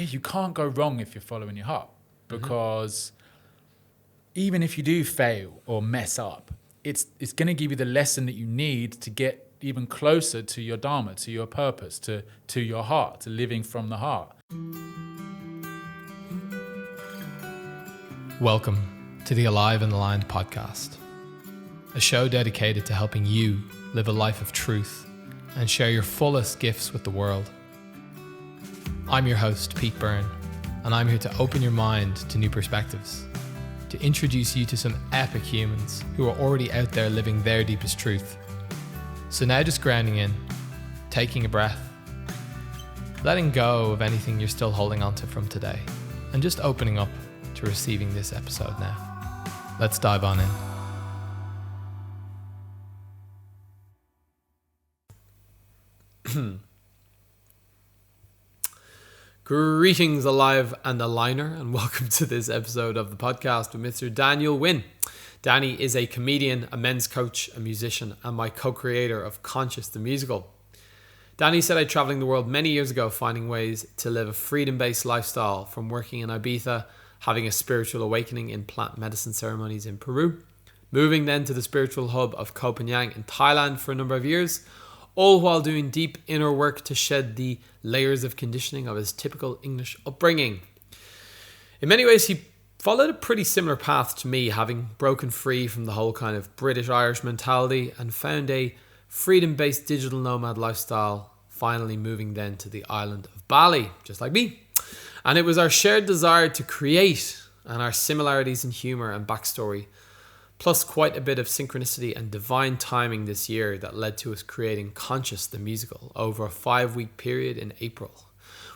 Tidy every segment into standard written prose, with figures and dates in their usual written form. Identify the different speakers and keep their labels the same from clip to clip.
Speaker 1: you can't go wrong if you're following your heart, because even if you do fail or mess up, it's going to give you the lesson that you need to get even closer to your dharma, to your purpose, to your heart, to living from the heart.
Speaker 2: Welcome to the Alive and Aligned podcast, a show dedicated to helping you live a life of truth and share your fullest gifts with the world. I'm your host, Pete Byrne, and I'm here to open your mind to new perspectives, to introduce you to some epic humans who are already out there living their deepest truth. So now just grounding in, taking a breath, letting go of anything you're still holding onto from today, and just opening up to receiving this episode now. Let's dive on in. Greetings, Alive and Aligner, and welcome to this episode of the podcast with Mr. Daniel Winn. Danny is a comedian, a men's coach, a musician, and my co-creator of Conscious the Musical. Danny set out traveling the world many years ago, finding ways to live a freedom-based lifestyle, from working in Ibiza, having a spiritual awakening in plant medicine ceremonies in Peru, moving then to the spiritual hub of Koh Phangan in Thailand for a number of years, all while doing deep inner work to shed the layers of conditioning of his typical English upbringing. In many ways, he followed a pretty similar path to me, having broken free from the whole kind of British-Irish mentality and found a freedom-based digital nomad lifestyle, finally moving then to the island of Bali, just like me. And it was our shared desire to create and our similarities in humour and backstory, plus quite a bit of synchronicity and divine timing this year that led to us creating Conscious the Musical over a 5-week period in April.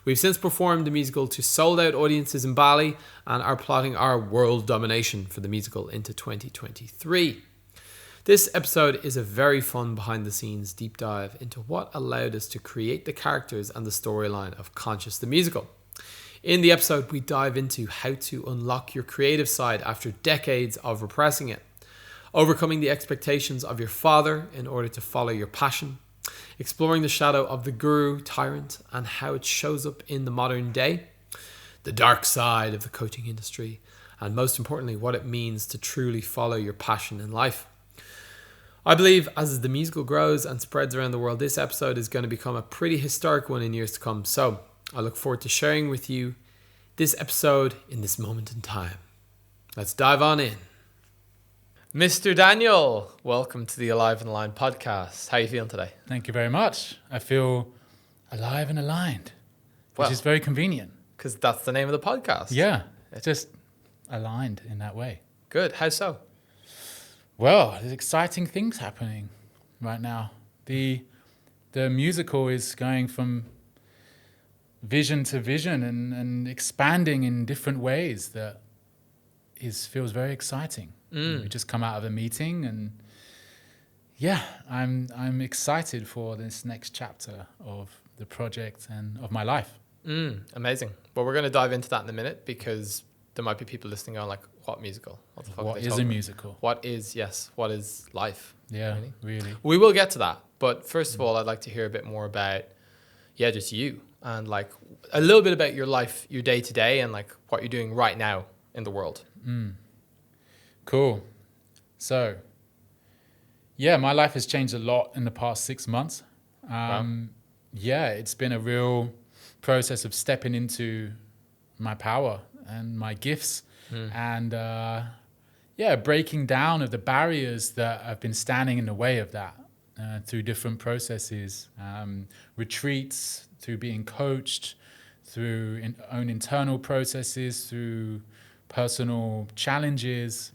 Speaker 2: We've since performed the musical to sold-out audiences in Bali and are plotting our world domination for the musical into 2023. This episode is a very fun behind-the-scenes deep dive into what allowed us to create the characters and the storyline of Conscious the Musical. In the episode, we dive into how to unlock your creative side after decades of repressing it, overcoming the expectations of your father in order to follow your passion, exploring the shadow of the guru tyrant and how it shows up in the modern day, the dark side of the coaching industry, and most importantly, what it means to truly follow your passion in life. I believe as the musical grows and spreads around the world, this episode is going to become a pretty historic one in years to come. So I look forward to sharing with you this episode in this moment in time. Let's dive on in. Mr. Daniel, welcome to the Alive and Aligned podcast. How are you feeling today?
Speaker 1: Thank you very much. I feel alive and aligned, which is very convenient.
Speaker 2: Because that's the name of the podcast.
Speaker 1: Yeah, it's just aligned in that way.
Speaker 2: Good. How so?
Speaker 1: Well, there's exciting things happening right now. The musical is going from vision to vision and expanding in different ways that feels very exciting. We just come out of a meeting and I'm excited for this next chapter of the project and of my life.
Speaker 2: Amazing. Well, we're going to dive into that in a minute because there might be people listening going like, what musical? What the fuck
Speaker 1: What is a musical?
Speaker 2: What is life?
Speaker 1: Yeah, really.
Speaker 2: We will get to that. But first of all, I'd like to hear a bit more about, just you and like a little bit about your life, your day to day and like what you're doing right now in the world.
Speaker 1: Cool. So, my life has changed a lot in the past 6 months.
Speaker 2: Wow.
Speaker 1: It's been a real process of stepping into my power and my gifts and, breaking down of the barriers that have been standing in the way of that through different processes, retreats, through being coached, through own internal processes, through personal challenges,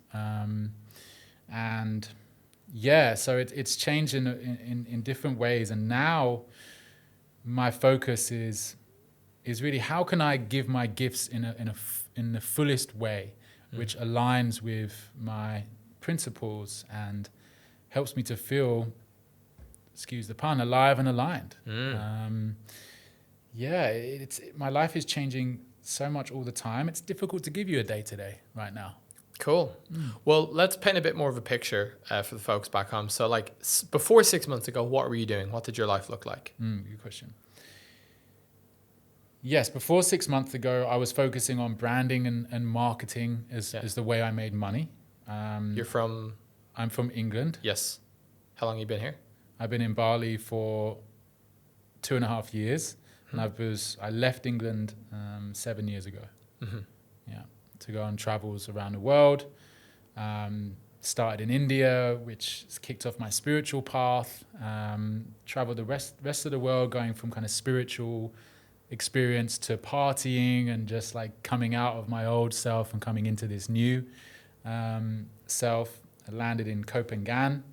Speaker 1: so it's changed in different ways. And now my focus is really how can I give my gifts in the fullest way, which aligns with my principles and helps me to feel, excuse the pun, alive and aligned. My life is changing so much all the time. It's difficult to give you a day-to-day right now.
Speaker 2: Cool. Well, let's paint a bit more of a picture for the folks back home. So like before 6 months ago, what were you doing? What did your life look like?
Speaker 1: Good question. Yes, before 6 months ago, I was focusing on branding and marketing as the way I made money.
Speaker 2: You're from?
Speaker 1: I'm from England.
Speaker 2: Yes. How long have you been here?
Speaker 1: I've been in Bali for 2.5 years, and I left England 7 years ago. Yeah, to go on travels around the world. Started in India, which has kicked off my spiritual path. Traveled the rest of the world, going from kind of spiritual experience to partying and just like coming out of my old self and coming into this new self. I landed in Koh Phangan,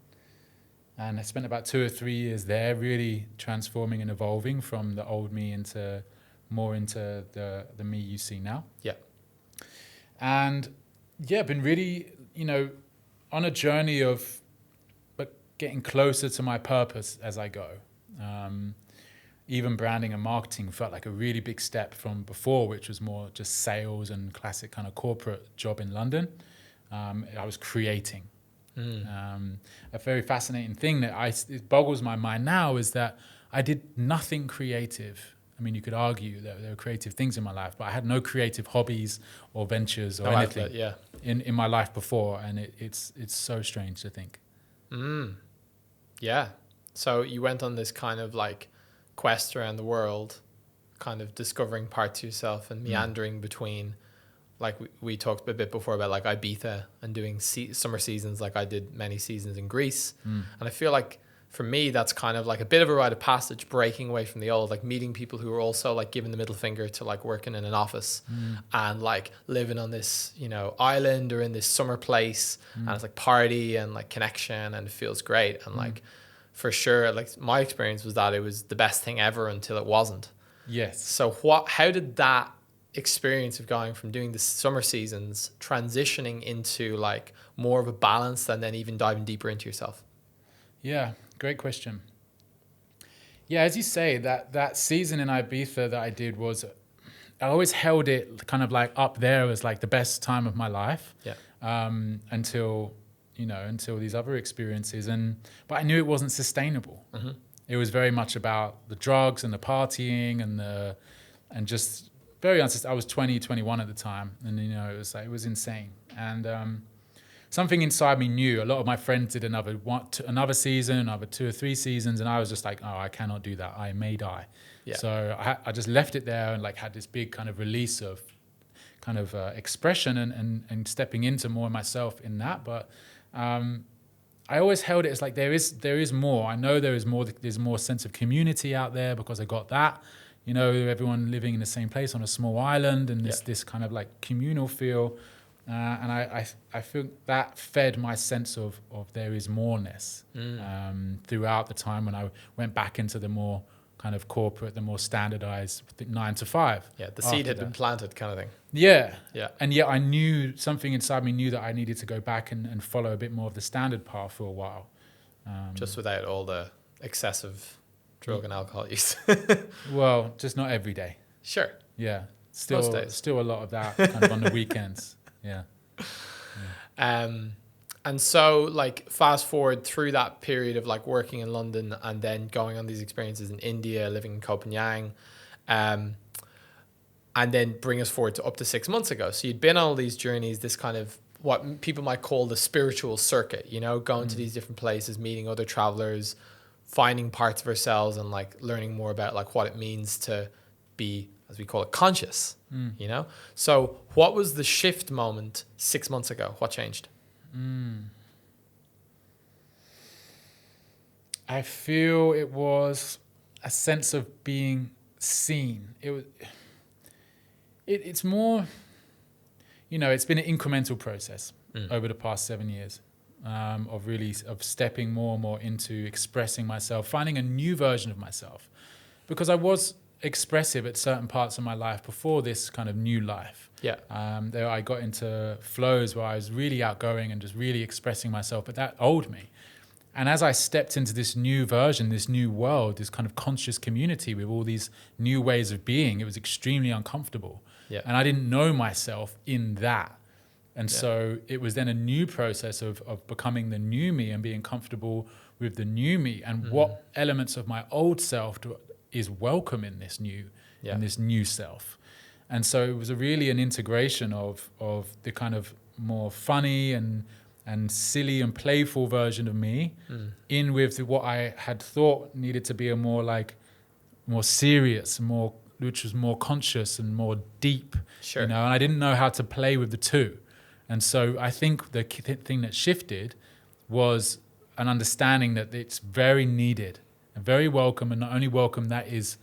Speaker 1: and I spent about 2 or 3 years there, really transforming and evolving from the old me into the me you see now.
Speaker 2: Yeah.
Speaker 1: And yeah, been really, on a journey of getting closer to my purpose as I go. Even branding and marketing felt like a really big step from before, which was more just sales and classic kind of corporate job in London. I was creating. A very fascinating thing that it boggles my mind now is that I did nothing creative. I mean, you could argue that there were creative things in my life, but I had no creative hobbies or ventures or anything
Speaker 2: outlet,
Speaker 1: in my life before, and it's so strange to think.
Speaker 2: Yeah. So you went on this kind of like quest around the world, kind of discovering parts of yourself and meandering between, like we talked a bit before about like Ibiza and doing summer seasons. Like I did many seasons in Greece, and I feel like for me that's kind of like a bit of a rite of passage, breaking away from the old, like meeting people who are also like giving the middle finger to like working in an office and like living on this island or in this summer place, and it's like party and like connection, and it feels great. And like for sure, like my experience was that it was the best thing ever until it wasn't.
Speaker 1: Yes.
Speaker 2: So how did that experience of going from doing the summer seasons transitioning into like more of a balance and then even diving deeper into yourself?
Speaker 1: Yeah, great question. Yeah, as you say, that season in Ibiza that I did I always held it kind of like up there as like the best time of my life.
Speaker 2: Yeah.
Speaker 1: Until these other experiences, but I knew it wasn't sustainable. It was very much about the drugs and the partying and just very unsustainable. I was 20, 21 at the time, and it was insane. And something inside me knew. A lot of my friends did another season, another 2 or 3 seasons, and I was just like, oh, I cannot do that. I may die.
Speaker 2: Yeah.
Speaker 1: So I just left it there and like had this big kind of release of kind of expression and stepping into more of myself in that. But I always held it as like there is more. I know there is more. There's more sense of community out there because I got that. Everyone living in the same place on a small island, and this kind of like communal feel. And I feel that fed my sense of there is moreness throughout the time when I went back into the more kind of corporate, the more standardized 9 to 5.
Speaker 2: Yeah, the seed had been planted kind of thing.
Speaker 1: Yeah.
Speaker 2: Yeah.
Speaker 1: And yet I knew, something inside me knew that I needed to go back and follow a bit more of the standard path for a while.
Speaker 2: Just without all the excessive drug and alcohol use.
Speaker 1: Well, just not every day.
Speaker 2: Sure.
Speaker 1: Yeah.
Speaker 2: Most days.
Speaker 1: Still a lot of that kind of on the weekends. Yeah.
Speaker 2: And so like fast forward through that period of like working in London and then going on these experiences in India, living in Koh Phangan, and then bring us forward to up to 6 months ago. So you'd been on all these journeys, this kind of what people might call the spiritual circuit, going to these different places, meeting other travelers, finding parts of ourselves and like learning more about like what it means to be, as we call it, conscious, So what was the shift moment 6 months ago? What changed?
Speaker 1: I feel it was a sense of being seen. It's more, it's been an incremental process over the past 7 years of stepping more and more into expressing myself, finding a new version of myself, because I was expressive at certain parts of my life before this kind of new life.
Speaker 2: Yeah.
Speaker 1: There I got into flows where I was really outgoing and just really expressing myself, but that old me. And as I stepped into this new version, this new world, this kind of conscious community with all these new ways of being, it was extremely uncomfortable.
Speaker 2: Yeah.
Speaker 1: And I didn't know myself in that. And so it was then a new process of becoming the new me and being comfortable with the new me and what elements of my old self is welcome in this new in this new self. And so it was really an integration of the kind of more funny and silly and playful version of me in with what I had thought needed to be a more serious, which was more conscious and more deep.
Speaker 2: Sure.
Speaker 1: And I didn't know how to play with the two. And so I think the thing that shifted was an understanding that it's very needed and very welcome, and not only welcome, that is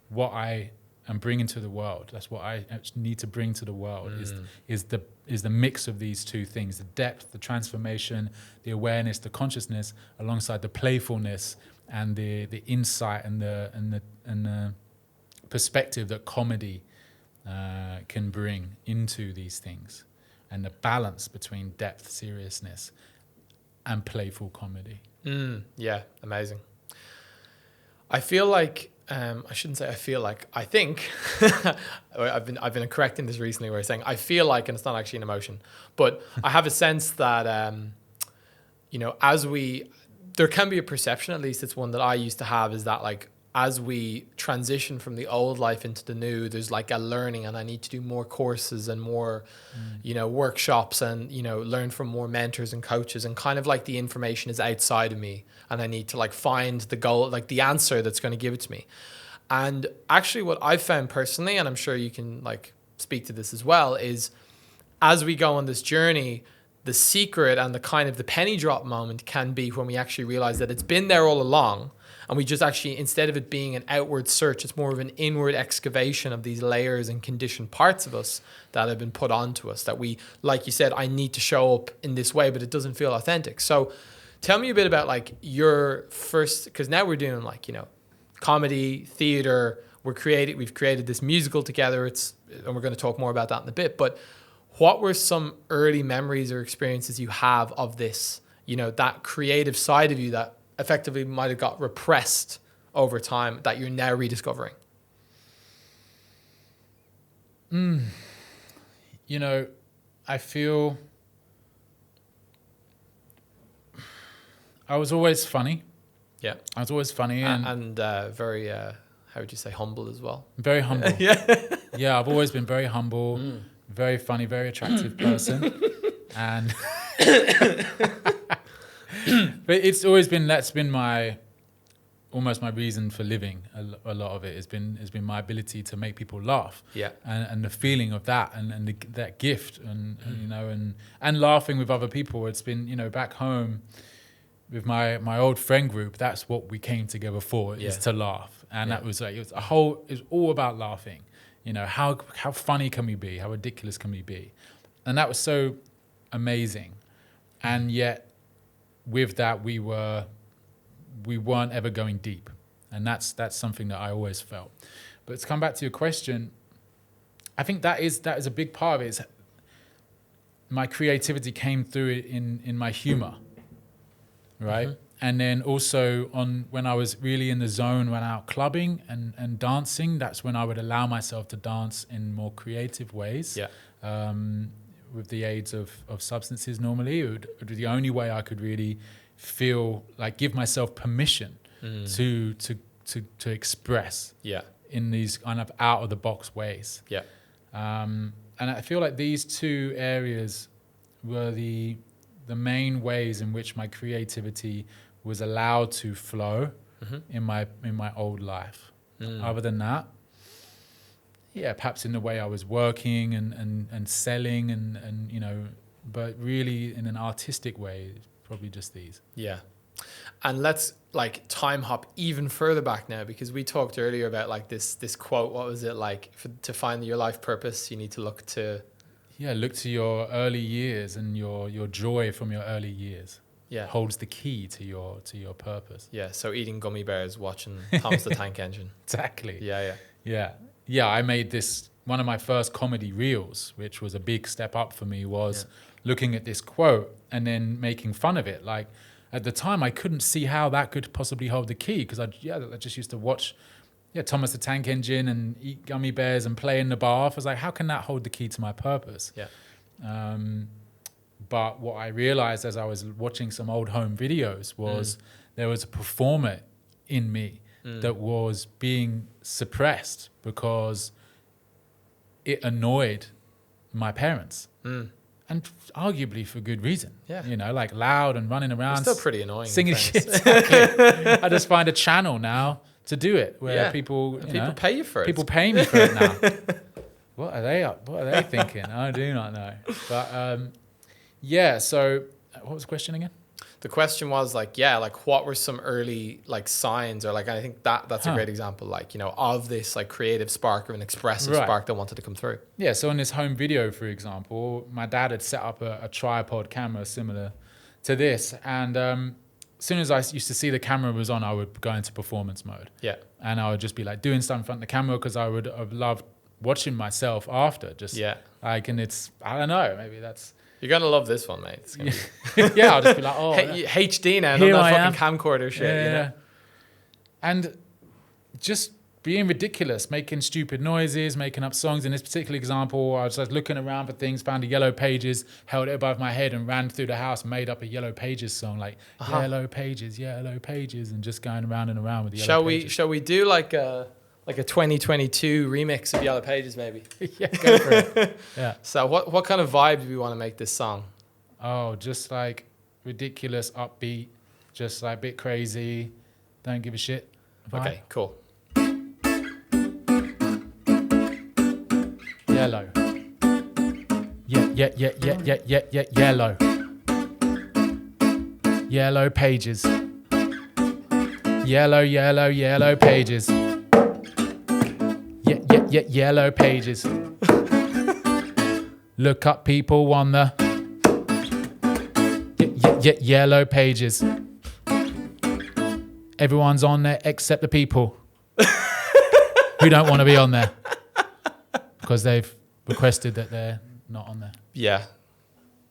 Speaker 1: what I am bringing to the world. That's what I need to bring to the world is the mix of these two things: the depth, the transformation, the awareness, the consciousness, alongside the playfulness and the insight and the perspective that comedy can bring into these things, and the balance between depth, seriousness, and playful comedy.
Speaker 2: Yeah, amazing. I feel like I shouldn't say I feel like. I think I've been correcting this recently, where I'm saying I feel like, and it's not actually an emotion, but I have a sense that there can be a perception, at least it's one that I used to have, is that like as we transition from the old life into the new, there's like a learning, and I need to do more courses and more, workshops, and, learn from more mentors and coaches, and kind of like the information is outside of me, and I need to like find the goal, like the answer that's going to give it to me. And actually what I've found personally, and I'm sure you can like speak to this as well, is as we go on this journey, the secret and the kind of the penny drop moment can be when we actually realize that it's been there all along. And we just actually, instead of it being an outward search, it's more of an inward excavation of these layers and conditioned parts of us that have been put onto us, that we, like you said, I need to show up in this way, but it doesn't feel authentic. So tell me a bit about like your first, because now we're doing like, comedy, theater, we've created this musical together. And we're going to talk more about that in a bit. But what were some early memories or experiences you have of this, that creative side of you that effectively might have got repressed over time that you're now rediscovering?
Speaker 1: I feel I was always funny.
Speaker 2: Yeah.
Speaker 1: I was always funny
Speaker 2: and very, how would you say, humble as well?
Speaker 1: Very humble. Yeah, I've always been very humble, very funny, very attractive person. And but it's always been, that's been almost my reason for living. A lot of it has been my ability to make people laugh.
Speaker 2: Yeah.
Speaker 1: And the feeling of that and that gift and laughing with other people. It's been, back home with my old friend group, that's what we came together for, is to laugh. And that was like, it was all about laughing. How funny can we be? How ridiculous can we be? And that was so amazing. And yet with that, we weren't ever going deep. And that's something that I always felt. But to come back to your question, I think that is a big part of it. My creativity came through in my humor, right? Mm-hmm. And then also when I was really in the zone, when out clubbing and dancing, that's when I would allow myself to dance in more creative ways. Yeah. With the aids of substances normally. It would be the only way I could really feel like give myself permission to express in these kind of out of the box ways. Yeah. And I feel like these two areas were the main ways in which my creativity was allowed to flow in my old life. Other than that, perhaps in the way I was working and selling and but really in an artistic way, probably just these. Yeah.
Speaker 2: And let's like time hop even further back now, because we talked earlier about like this quote. What was it like? To find your life purpose, you need to look to
Speaker 1: your early years, and your joy from your early years holds the key to your purpose.
Speaker 2: Yeah. So eating gummy bears, watching Thomas the Tank Engine.
Speaker 1: Exactly.
Speaker 2: Yeah.
Speaker 1: I made this, one of my first comedy reels, which was a big step up for me, was looking at this quote and then making fun of it. Like at the time, I couldn't see how that could possibly hold the key, because I just used to watch Thomas the Tank Engine and eat gummy bears and play in the bath. I was like, how can that hold the key to my purpose? Yeah. But what I realized as I was watching some old home videos was there was a performer in me that was being suppressed because it annoyed my parents. And arguably for good reason.
Speaker 2: Yeah.
Speaker 1: You know, like loud and running around.
Speaker 2: It's still pretty annoying.
Speaker 1: Singing shit. Exactly. I just find a channel now to do it where people,
Speaker 2: people pay you for it.
Speaker 1: People pay me for it now. What are they thinking? I do not know. But so what was the question again?
Speaker 2: The question was what were some early signs, or I think that's a great example, of this creative spark or an expressive spark that wanted to come through.
Speaker 1: Yeah. So in this home video, for example, my dad had set up a tripod camera similar to this. And as soon as I used to see the camera was on, I would go into performance mode.
Speaker 2: Yeah.
Speaker 1: And I would just be doing stuff in front of the camera because I would have loved watching myself after. And it's, I don't know, maybe that's...
Speaker 2: You're going to love this one, mate. It's gonna
Speaker 1: be I'll just be like,
Speaker 2: HD now, not that fucking camcorder shit, you know?
Speaker 1: And just being ridiculous, making stupid noises, making up songs. In this particular example, I was looking around for things, found a Yellow Pages, held it above my head and ran through the house and made up a Yellow Pages song, Yellow Pages, and just going around and around with the Yellow Pages.
Speaker 2: Shall we do a 2022 remix of Yellow Pages, maybe?
Speaker 1: Yeah, go for it. Yeah.
Speaker 2: So what kind of vibe do we want to make this song?
Speaker 1: Oh, just ridiculous, upbeat, just a bit crazy, don't give a shit vibe.
Speaker 2: Okay, cool.
Speaker 1: Yellow. Yeah, yellow. Yellow Pages. Yellow Pages. Yeah, Yellow Pages. Look up people on the Yellow Pages. Everyone's on there except the people who don't want to be on there because they've requested that they're not on there.
Speaker 2: Yeah.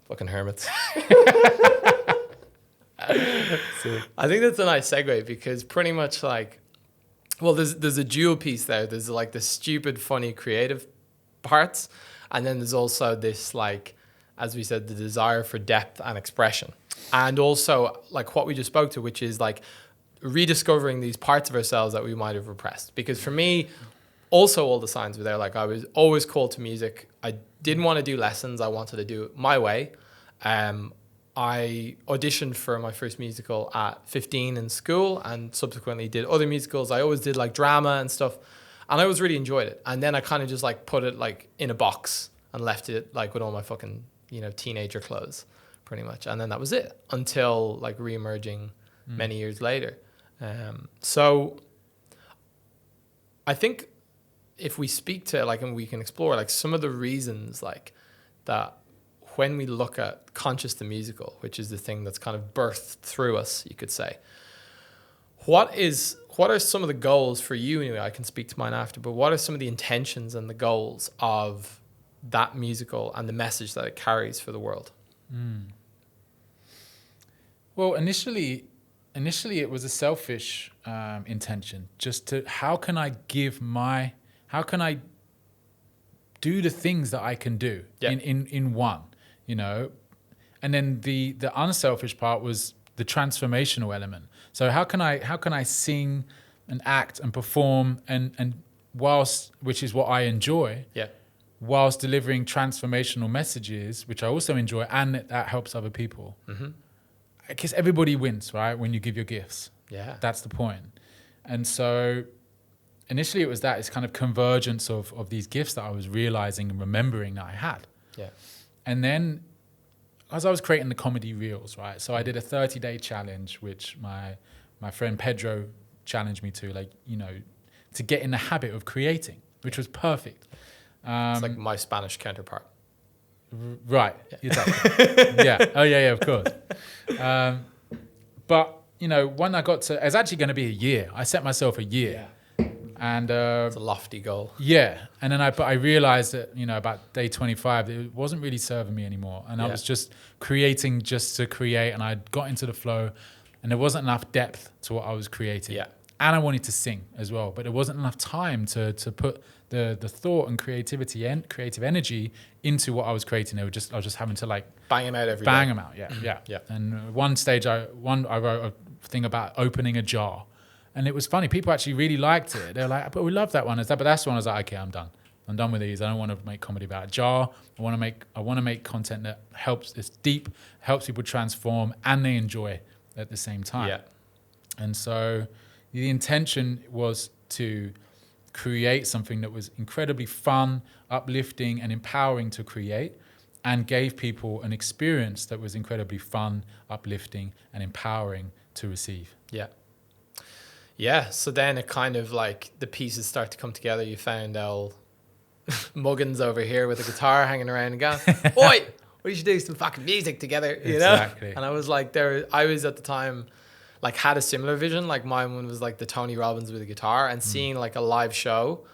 Speaker 2: Fucking hermits. I think that's a nice segue because pretty much there's a dual piece there. There's the stupid, funny, creative parts. And then there's also this, as we said, the desire for depth and expression. And also, what we just spoke to, which is, rediscovering these parts of ourselves that we might have repressed. Because for me, also all the signs were there. I was always called to music. I didn't want to do lessons. I wanted to do it my way. I auditioned for my first musical at 15 in school and subsequently did other musicals. I always did drama and stuff. And I always really enjoyed it. And then I kind of just put it in a box and left it with all my fucking, teenager clothes pretty much. And then that was it until re-emerging many years later. So I think if we speak to and we can explore some of the reasons that when we look at conscious the musical, which is the thing that's kind of birthed through us, you could say, what are some of the goals for you anyway? I can speak to mine after, but what are some of the intentions and the goals of that musical and the message that it carries for the world?
Speaker 1: Well, initially it was a selfish intention, just to how can I do the things that I can do in one, and then the unselfish part was the transformational element. So how can I sing and act and perform and whilst, which is what I enjoy, whilst delivering transformational messages, which I also enjoy, and that helps other people. Because everybody wins, right? When you give your gifts.
Speaker 2: Yeah.
Speaker 1: That's the point. And so initially it was that, it's kind of convergence of these gifts that I was realizing and remembering that I had.
Speaker 2: Yeah.
Speaker 1: And then as I was creating the comedy reels, right? So I did a 30-day challenge, which my friend Pedro challenged me to, to get in the habit of creating, which was perfect.
Speaker 2: It's my Spanish counterpart.
Speaker 1: Right. Exactly. Yeah. Oh, yeah, of course. But, when I got to, it's actually going to be a year. I set myself a year. Yeah. And
Speaker 2: it's a lofty goal.
Speaker 1: Yeah. And then I realized that, about day 25, it wasn't really serving me anymore. And I was just creating just to create. And I got into the flow and there wasn't enough depth to what I was creating.
Speaker 2: Yeah.
Speaker 1: And I wanted to sing as well, but there wasn't enough time to put the thought and creativity and creative energy into what I was creating. I was just having to
Speaker 2: bang them out every day.
Speaker 1: Bang them out. Yeah. Yeah.
Speaker 2: Yeah.
Speaker 1: And one stage I wrote a thing about opening a jar. And it was funny. People actually really liked it. They were like, but we love that one. But that's the one I was like, okay, I'm done. I'm done with these. I don't want to make comedy about a jar. I want to make content that it's deep, helps people transform, and they enjoy at the same time.
Speaker 2: Yeah.
Speaker 1: And so the intention was to create something that was incredibly fun, uplifting, and empowering to create, and gave people an experience that was incredibly fun, uplifting, and empowering to receive.
Speaker 2: Yeah. Yeah. So then it kind of like the pieces start to come together. You found old Muggins over here with a guitar hanging around and going, "Oi, we should do some fucking music together," you
Speaker 1: Exactly.
Speaker 2: know? And I was like, I was at the time, like, had a similar vision. Like, mine was like the Tony Robbins with a guitar, and seeing like a live show,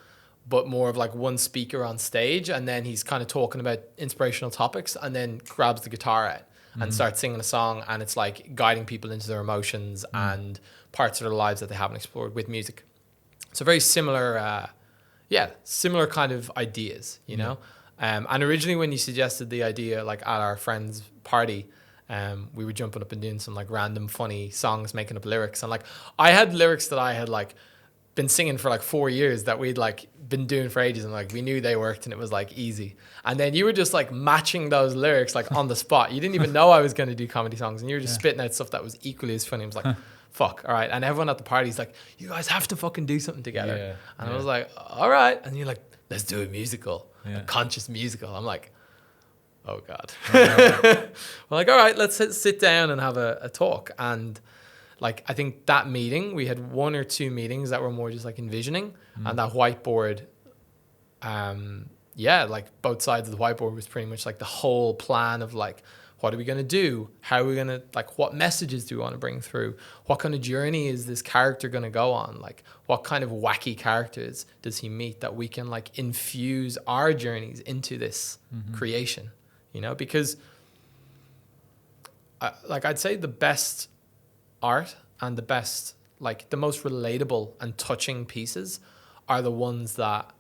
Speaker 2: but more of like one speaker on stage, and then he's kind of talking about inspirational topics, and then grabs the guitar out and starts singing a song, and it's like guiding people into their emotions and parts of their lives that they haven't explored with music. So very similar, similar kind of ideas, you know? And originally when you suggested the idea, like at our friend's party, we were jumping up and doing some like random funny songs, making up lyrics. And like, I had lyrics that I had like been singing for like 4 years that we'd like been doing for ages, and like we knew they worked and it was like easy. And then you were just like matching those lyrics like on the spot. You didn't even know I was going to do comedy songs, and you were just spitting out stuff that was equally as funny. I was like, fuck, all right. And everyone at the party's like, you guys have to fucking do something together. And I was like, all right. And you're like, let's do a musical, a conscious musical. I'm like, oh God. We're like, all right, let's sit down and have a talk. And like, I think that meeting, we had 1 or 2 meetings that were more just like envisioning, and that whiteboard, like both sides of the whiteboard was pretty much like the whole plan of like, what are we going to do? How are we going to, like, what messages do we want to bring through? What kind of journey is this character going to go on? Like, what kind of wacky characters does he meet that we can like infuse our journeys into this creation, you know? Because I'd say the best art and the best, like the most relatable and touching pieces are the ones that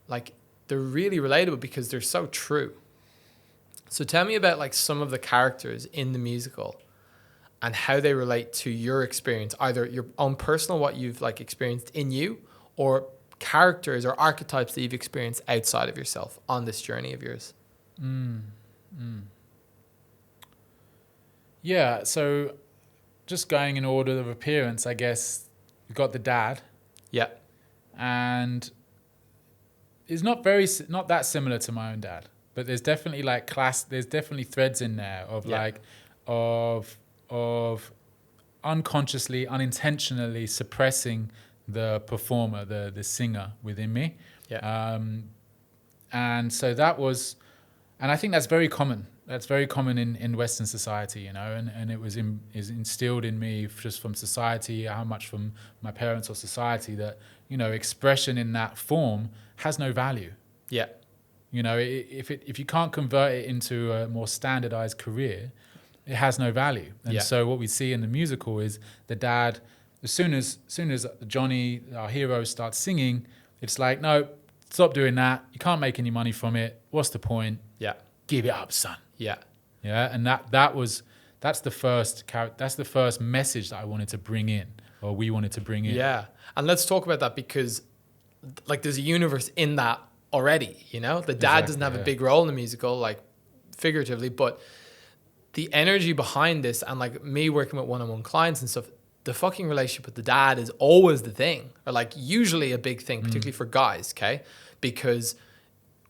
Speaker 2: like, they're really relatable because they're so true. So tell me about like some of the characters in the musical and how they relate to your experience, either your own personal, what you've like experienced in you, or characters or archetypes that you've experienced outside of yourself on this journey of yours.
Speaker 1: Yeah, so just going in order of appearance, I guess you've got the dad.
Speaker 2: Yeah.
Speaker 1: And it's not that similar to my own dad, but there's definitely like there's definitely threads in there of like, of unconsciously, unintentionally suppressing the performer, the singer within me.
Speaker 2: Yeah.
Speaker 1: And so that was, and I think that's very common. That's very common in Western society, you know, and it was is instilled in me just from society, how much from my parents or society, that, you know, expression in that form has no value.
Speaker 2: Yeah.
Speaker 1: You know, if you can't convert it into a more standardized career, it has no value. And so what we see in the musical is the dad, as soon as Johnny, our hero, starts singing, it's like, no, stop doing that. You can't make any money from it. What's the point?
Speaker 2: Yeah.
Speaker 1: Give it up, son.
Speaker 2: Yeah.
Speaker 1: Yeah. And that's the first message that I wanted to bring in, or we wanted to bring in.
Speaker 2: Yeah. And let's talk about that, because like there's a universe in that already, you know? The dad doesn't have a big role in the musical, like figuratively, but the energy behind this, and like me working with one-on-one clients and stuff, the fucking relationship with the dad is always the thing, or like usually a big thing, particularly for guys, okay? Because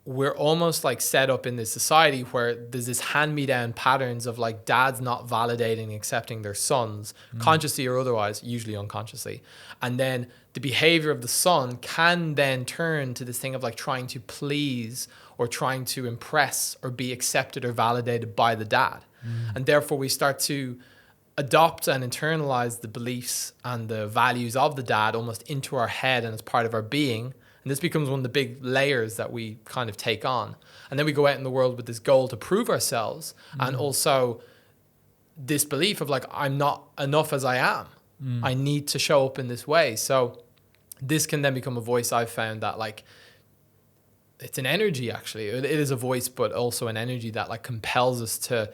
Speaker 2: we're almost like set up in this society where there's this hand-me-down patterns of like dads not validating and accepting their sons, consciously or otherwise, usually unconsciously. And then the behavior of the son can then turn to this thing of like trying to please or trying to impress or be accepted or validated by the dad. And therefore we start to adopt and internalize the beliefs and the values of the dad almost into our head and as part of our being. And this becomes one of the big layers that we kind of take on. And then we go out in the world with this goal to prove ourselves, and also this belief of like, I'm not enough as I am. I need to show up in this way. So this can then become a voice. I've found that like, it's an energy, actually. It is a voice, but also an energy that like compels us to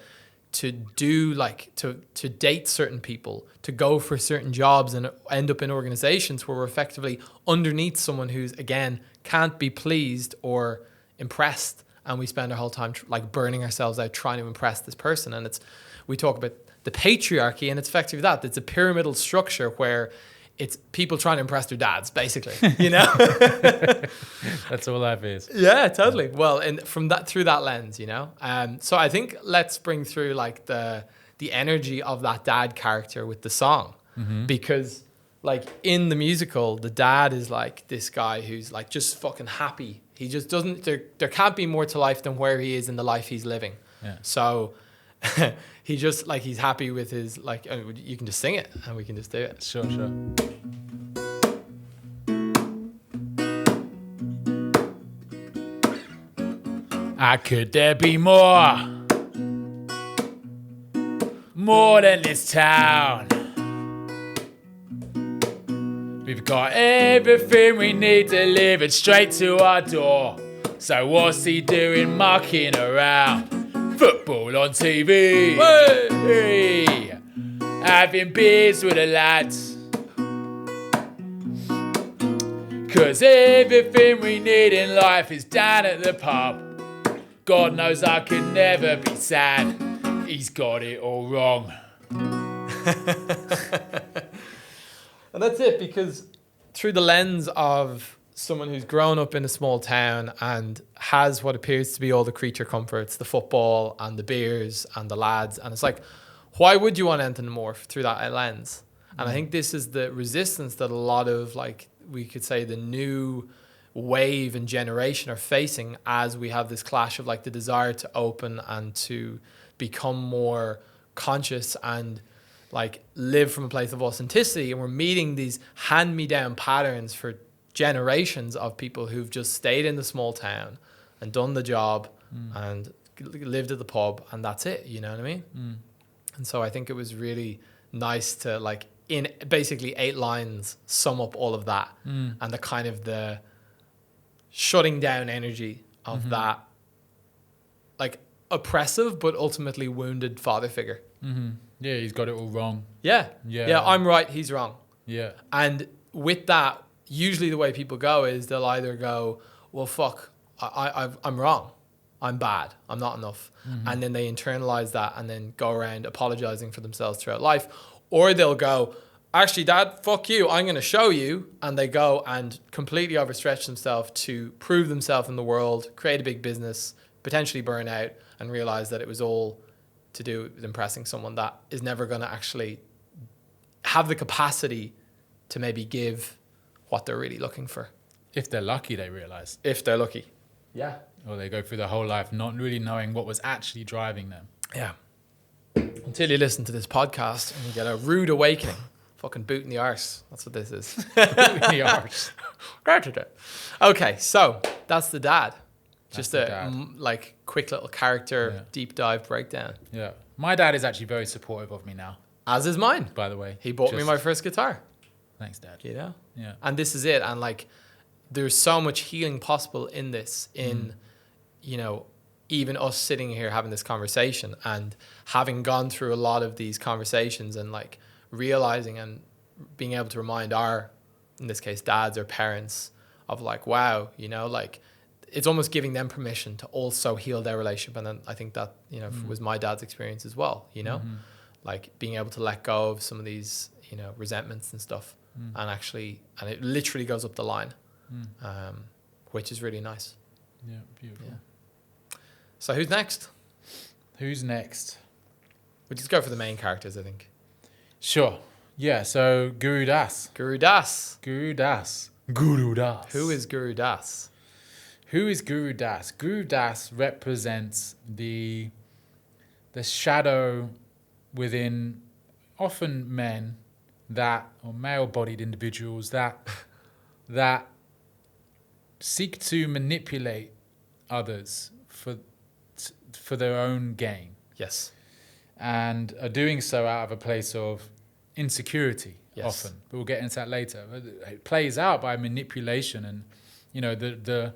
Speaker 2: do like to date certain people, to go for certain jobs and end up in organizations where we're effectively underneath someone who's, again, can't be pleased or impressed, and we spend our whole time like burning ourselves out trying to impress this person. And we talk about the patriarchy, and it's effectively that it's a pyramidal structure where it's people trying to impress their dads, basically, you know.
Speaker 1: That's all life is.
Speaker 2: Yeah, totally. Well, and from that, through that lens, you know. So I think let's bring through like the energy of that dad character with the song, because like in the musical, the dad is like this guy who's like just fucking happy. He just doesn't. There can't be more to life than where he is in the life he's living. Yeah. So he just like he's happy with his like. You can just sing it, and we can just do it.
Speaker 1: Sure. Could there be more than this town? We've got everything we need delivered straight to our door. So what's he doing mucking around? Football on TV. Hey. Having beers with the lads. 'Cause everything we need in life is down at the pub. God knows I could never be sad. He's got it all wrong.
Speaker 2: And that's it, because through the lens of someone who's grown up in a small town and has what appears to be all the creature comforts, the football and the beers and the lads, and it's like, why would you want anything more through that lens? And I think this is the resistance that a lot of, like, we could say the new wave and generation are facing, as we have this clash of like the desire to open and to become more conscious and like live from a place of authenticity. And we're meeting these hand-me-down patterns for generations of people who've just stayed in the small town and done the job and lived at the pub, and that's it, you know what I mean? And so I think it was really nice to like in basically 8 lines sum up all of that and the kind of the shutting down energy of that like oppressive but ultimately wounded father figure.
Speaker 1: Yeah, he's got it all wrong.
Speaker 2: Yeah, I'm right, he's wrong.
Speaker 1: Yeah.
Speaker 2: And with that, usually the way people go is they'll either go, well, fuck, I'm wrong, I'm bad, I'm not enough, and then they internalize that and then go around apologizing for themselves throughout life. Or they'll go, actually, Dad, fuck you, I'm going to show you. And they go and completely overstretch themselves to prove themselves in the world, create a big business, potentially burn out, and realize that it was all to do with impressing someone that is never going to actually have the capacity to maybe give what they're really looking for.
Speaker 1: If they're lucky, they realize.
Speaker 2: If they're lucky. Yeah.
Speaker 1: Or they go through their whole life not really knowing what was actually driving them.
Speaker 2: Yeah. Until you listen to this podcast and you get a rude awakening. Fucking boot in the arse. That's what this is. Boot in the arse. Okay, so that's the dad. Just a like quick little character deep dive breakdown.
Speaker 1: Yeah. My dad is actually very supportive of me now.
Speaker 2: As is mine.
Speaker 1: By the way.
Speaker 2: He bought me my first guitar.
Speaker 1: Thanks, Dad.
Speaker 2: You know?
Speaker 1: Yeah.
Speaker 2: And this is it. And like there's so much healing possible in this, in you know, even us sitting here having this conversation and having gone through a lot of these conversations and like realizing and being able to remind our, in this case, dads or parents of like, wow, you know, like it's almost giving them permission to also heal their relationship. And then I think that, you know, was my dad's experience as well, you know, like being able to let go of some of these, you know, resentments and stuff and actually, and it literally goes up the line, which is really nice.
Speaker 1: Yeah, beautiful. Yeah.
Speaker 2: So who's next?
Speaker 1: Who's next?
Speaker 2: We'll just go for the main characters, I think.
Speaker 1: Sure. Yeah, so Guru Das.
Speaker 2: Guru Das.
Speaker 1: Guru Das. Guru Das.
Speaker 2: Who is Guru Das?
Speaker 1: Who is Guru Das? Guru Das represents the shadow within often men that, or male-bodied individuals that seek to manipulate others for their own gain.
Speaker 2: Yes.
Speaker 1: And are doing so out of a place of insecurity
Speaker 2: yes.
Speaker 1: often. But we'll get into that later. It plays out by manipulation and, you know, the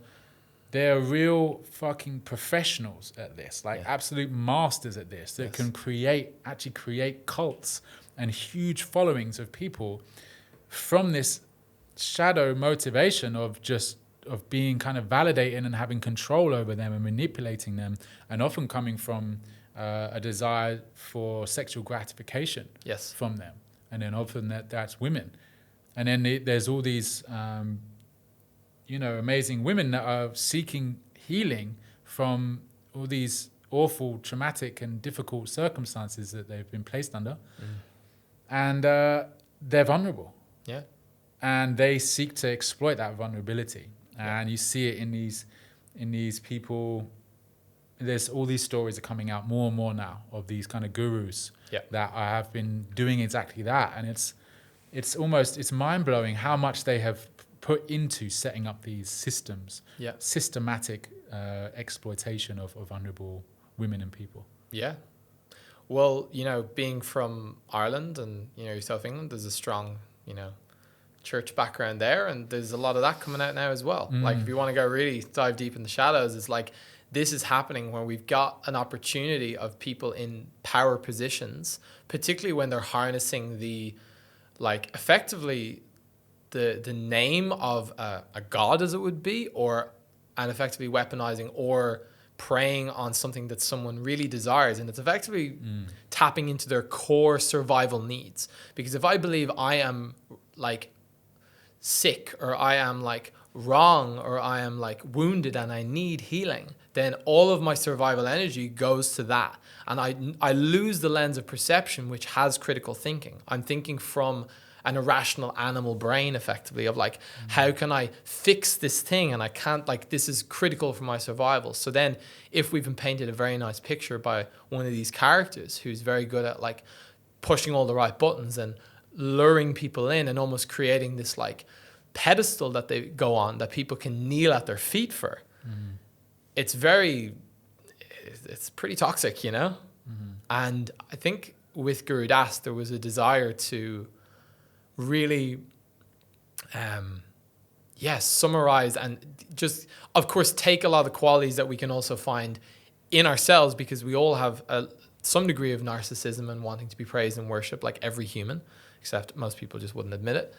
Speaker 1: they're real fucking professionals at this, like
Speaker 2: Yeah.
Speaker 1: absolute masters at this, that
Speaker 2: Yes.
Speaker 1: can actually create cults and huge followings of people from this shadow motivation of being kind of validating and having control over them and manipulating them, and often coming from a desire for sexual gratification
Speaker 2: Yes.
Speaker 1: from them. And then often that's women. And then there's all these, amazing women that are seeking healing from all these awful, traumatic and difficult circumstances that they've been placed under. And they're vulnerable.
Speaker 2: Yeah.
Speaker 1: And they seek to exploit that vulnerability. And you see it in these people. There's all these stories are coming out more and more now of these kind of gurus that have been doing exactly that. And it's mind-blowing how much they have put into setting up these systems, systematic exploitation of vulnerable women and people.
Speaker 2: Yeah. Well, being from Ireland and, yourself England, there's a strong, church background there, and there's a lot of that coming out now as well. Like, if you want to go really dive deep in the shadows, it's like this is happening when we've got an opportunity of people in power positions, particularly when they're harnessing the, like, effectively the name of a god, as it would be, and effectively weaponizing or preying on something that someone really desires, and it's effectively tapping into their core survival needs. Because if I believe I am like sick, or I am like wrong, or I am like wounded and I need healing, then all of my survival energy goes to that, and I lose the lens of perception, which has critical thinking. I'm thinking from an irrational animal brain, effectively, of like, how can I fix this thing? And I can't, like, this is critical for my survival. So then if we've been painted a very nice picture by one of these characters who's very good at like pushing all the right buttons and luring people in and almost creating this like pedestal that they go on that people can kneel at their feet for, it's pretty toxic, And I think with Guru Das, there was a desire to really summarize and just, of course, take a lot of the qualities that we can also find in ourselves, because we all have some degree of narcissism and wanting to be praised and worshipped, like every human, except most people just wouldn't admit it.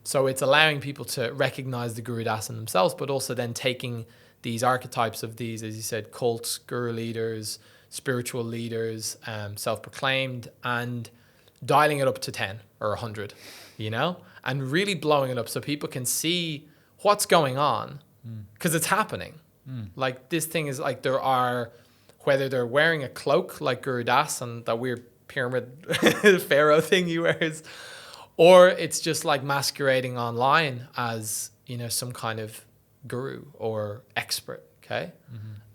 Speaker 2: So it's allowing people to recognize the Guru Das in themselves, but also then taking these archetypes of these, as you said, cults, guru leaders, spiritual leaders, self-proclaimed, and dialing it up to 10 or 100, and really blowing it up so people can see what's going on, because it's happening. Like, this thing is like, there are, whether they're wearing a cloak like Guru Das and that weird pyramid pharaoh thing he wears, or it's just like masquerading online as, some kind of guru or expert, okay?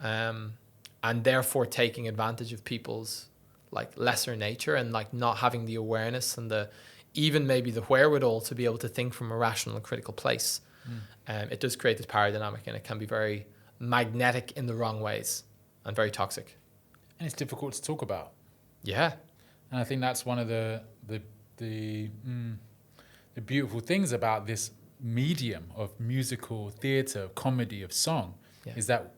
Speaker 2: And therefore taking advantage of people's like lesser nature and like not having the awareness and even maybe the wherewithal to be able to think from a rational and critical place. It does create this power dynamic, and it can be very magnetic in the wrong ways and very toxic.
Speaker 1: And it's difficult to talk about.
Speaker 2: Yeah.
Speaker 1: And I think that's one of the beautiful things about this medium of musical theatre, of comedy, of song, is that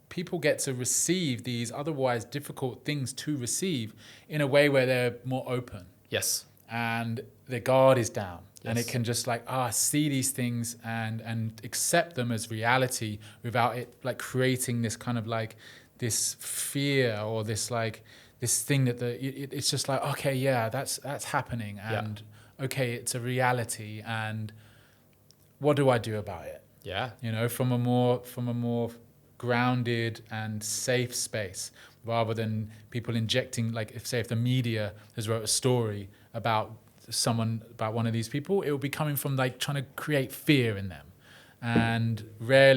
Speaker 1: people get to receive these otherwise difficult things to receive in a way where they're more open.
Speaker 2: Yes.
Speaker 1: And their guard is down. Yes. And it can just like, see these things and accept them as reality without it like creating this kind of like this fear or this like this thing that it's just like, okay, yeah, that's happening, and okay, it's a reality, and what do I do about it?
Speaker 2: Yeah.
Speaker 1: From a more grounded and safe space, rather than people injecting, like, if the media has wrote a story about one of these people, it will be coming from like trying to create fear in them, and rare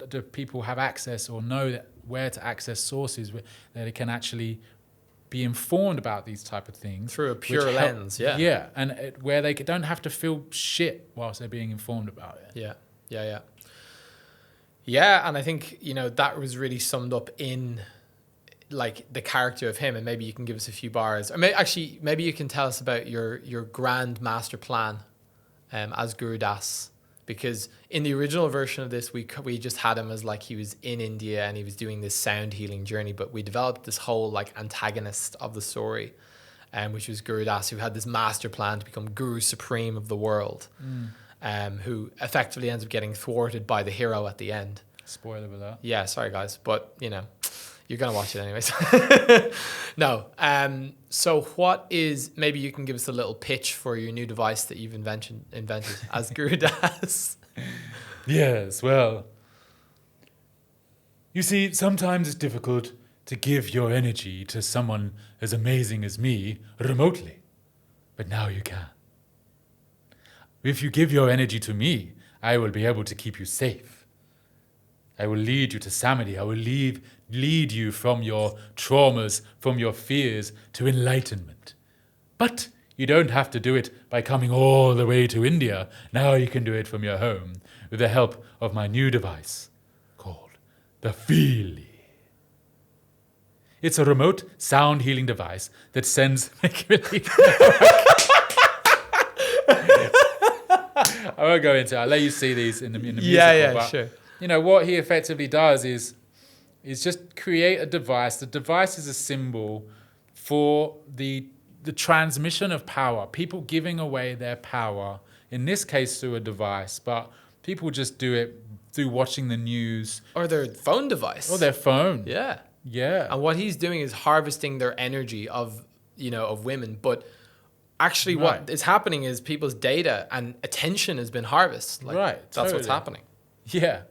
Speaker 1: do people have access or know where to access sources that they can actually be informed about these type of things
Speaker 2: through a pure lens.
Speaker 1: And where they don't have to feel shit whilst they're being informed about it.
Speaker 2: And I think that was really summed up in like the character of him, and maybe you can give us a few bars, or maybe you can tell us about your grand master plan as Guru Das, because in the original version of this, we just had him as like he was in India and he was doing this sound healing journey, but we developed this whole like antagonist of the story, which was Guru Das, who had this master plan to become Guru Supreme of the world, who effectively ends up getting thwarted by the hero at the end.
Speaker 1: Spoiler alert.
Speaker 2: Yeah, sorry guys, but you know, you're gonna watch it anyways. No. So what is, maybe you can give us a little pitch for your new device that you've invented as Guru Das.
Speaker 1: Yes, well, you see, sometimes it's difficult to give your energy to someone as amazing as me remotely, but now you can. If you give your energy to me, I will be able to keep you safe. I will lead you to Samadhi. I will lead you from your traumas, from your fears, to enlightenment. But you don't have to do it by coming all the way to India. Now you can do it from your home with the help of my new device called the Feely. It's a remote sound healing device that sends... I won't go into it. I'll let you see these in the musical.
Speaker 2: Yeah, sure.
Speaker 1: You know, what he effectively does is just create a device. The device is a symbol for the transmission of power. People giving away their power, in this case through a device, but people just do it through watching the news.
Speaker 2: Or their phone device.
Speaker 1: Or their phone.
Speaker 2: Yeah.
Speaker 1: Yeah.
Speaker 2: And what he's doing is harvesting their energy of women. But actually what is happening is people's data and attention has been harvested. Like,
Speaker 1: right.
Speaker 2: That's what's happening.
Speaker 1: Yeah.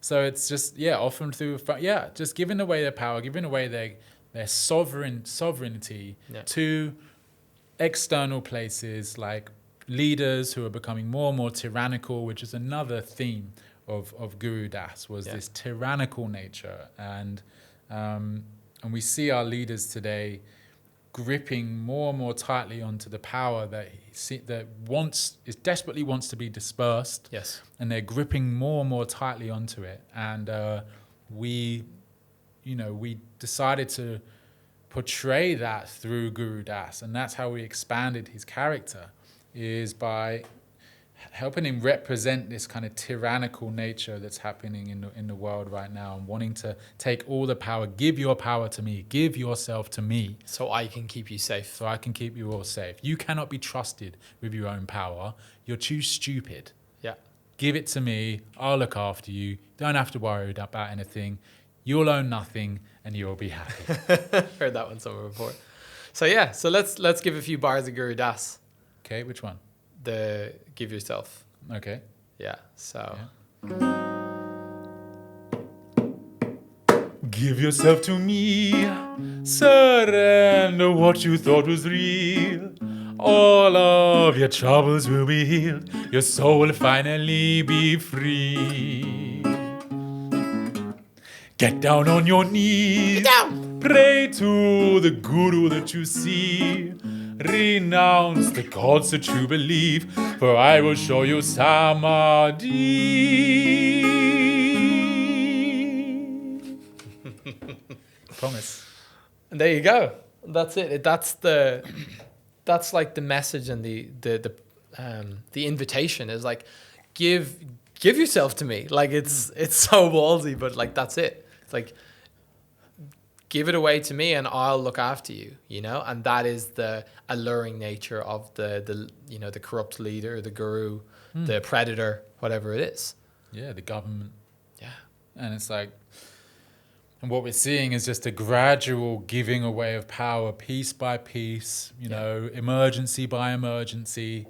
Speaker 1: So it's just, often through, just giving away their power, giving away their sovereignty to external places, like leaders who are becoming more and more tyrannical, which is another theme of Guru Das, was this tyrannical nature. And we see our leaders today gripping more and more tightly onto the power that desperately wants to be dispersed.
Speaker 2: Yes.
Speaker 1: And they're gripping more and more tightly onto it. And we decided to portray that through Guru Das, and that's how we expanded his character, is by helping him represent this kind of tyrannical nature that's happening in the world right now, and wanting to take all the power. Give your power to me. Give yourself to me.
Speaker 2: So I can keep you safe.
Speaker 1: So I can keep you all safe. You cannot be trusted with your own power. You're too stupid.
Speaker 2: Yeah.
Speaker 1: Give it to me. I'll look after you. Don't have to worry about anything. You'll own nothing and you'll be happy.
Speaker 2: Heard that one somewhere before. So let's give a few bars of Guru Das.
Speaker 1: Okay, which one?
Speaker 2: The give yourself.
Speaker 1: Okay.
Speaker 2: Yeah. So.
Speaker 1: Give yourself to me. Surrender what you thought was real. All of your troubles will be healed. Your soul will finally be free. Get down on your knees.
Speaker 2: Get down.
Speaker 1: Pray to the Guru that you see. Renounce the gods that you believe, for I will show you Samadhi. Promise.
Speaker 2: And there you go. That's it. That's like the message, and the invitation is like, give yourself to me. Like it's so ballsy, but like that's it. It's like, give it away to me and I'll look after you, and that is the alluring nature of the corrupt leader, the guru, the predator, whatever it is.
Speaker 1: Yeah, the government.
Speaker 2: Yeah.
Speaker 1: And it's like, and what we're seeing is just a gradual giving away of power, piece by piece, emergency by emergency,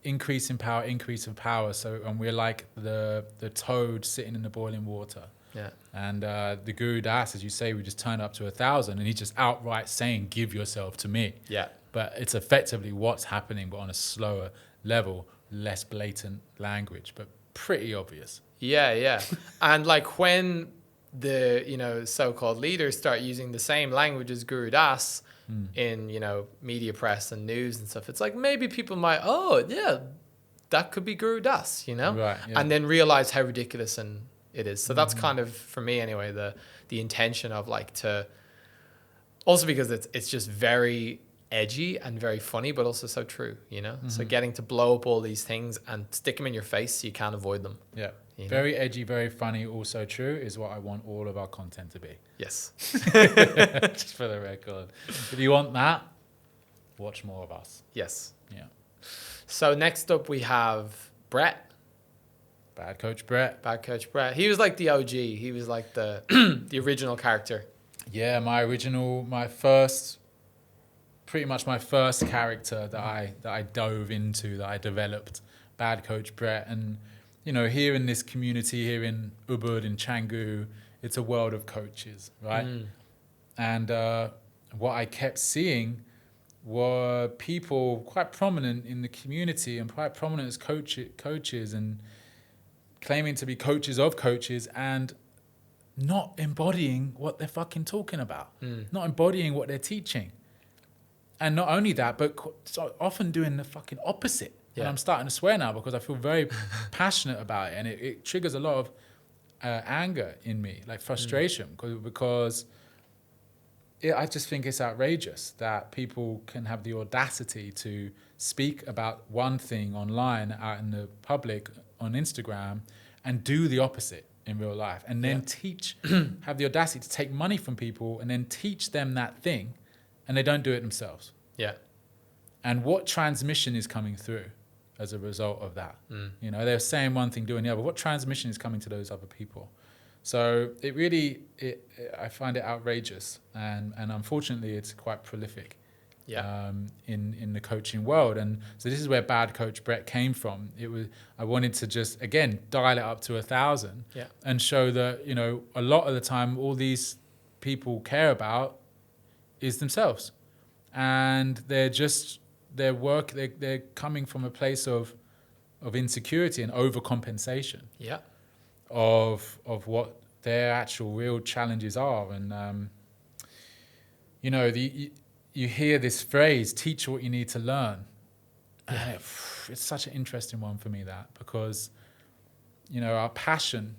Speaker 1: increase in power. So, and we're like the toad sitting in the boiling water.
Speaker 2: Yeah.
Speaker 1: And the Guru Das, as you say, we just turned up to 1,000, and he's just outright saying, give yourself to me.
Speaker 2: Yeah.
Speaker 1: But it's effectively what's happening, but on a slower level, less blatant language, but pretty obvious.
Speaker 2: Yeah. And like when the, so-called leaders start using the same language as Guru Das in, media press and news and stuff, it's like maybe people might, that could be Guru Das,
Speaker 1: Right, yeah.
Speaker 2: And then realize how ridiculous it is. So that's kind of, for me anyway, the intention of like to, also because it's just very edgy and very funny, but also so true, you know? So getting to blow up all these things and stick them in your face so you can't avoid them.
Speaker 1: Yeah.
Speaker 2: You know?
Speaker 1: Very edgy, very funny, also true is what I want all of our content to be.
Speaker 2: Yes.
Speaker 1: Just for the record. If you want that, watch more of us.
Speaker 2: Yes.
Speaker 1: Yeah.
Speaker 2: So next up we have Brett.
Speaker 1: Bad Coach Brett.
Speaker 2: Bad Coach Brett. He was like the OG. He was like the the original character.
Speaker 1: Yeah, pretty much my first character that I dove into, that I developed, Bad Coach Brett. And, you know, here in this community, here in Ubud, in Canggu, it's a world of coaches, right? And what I kept seeing were people quite prominent in the community and quite prominent as coaches and claiming to be coaches of coaches and not embodying what they're fucking talking about, not embodying what they're teaching. And not only that, but so often doing the fucking opposite. Yeah. And I'm starting to swear now because I feel very passionate about it. And it triggers a lot of anger in me, like frustration, because I just think it's outrageous that people can have the audacity to speak about one thing online out in the public on Instagram and do the opposite in real life, and then have the audacity to take money from people and then teach them that thing, and they don't do it themselves.
Speaker 2: Yeah.
Speaker 1: And what transmission is coming through as a result of that? You know, they're saying one thing, doing the other. What transmission is coming to those other people? So I find it outrageous, and unfortunately, it's quite prolific. Yeah. In the coaching world. And so this is where Bad Coach Brett came from. I wanted to just, again, dial it up to 1,000 and show that, you know, a lot of the time all these people care about is themselves. And they're coming from a place of insecurity and overcompensation. Yeah. Of what their actual real challenges are. And you know, you hear this phrase, teach what you need to learn. And it's such an interesting one for me, that, because, you know, our passion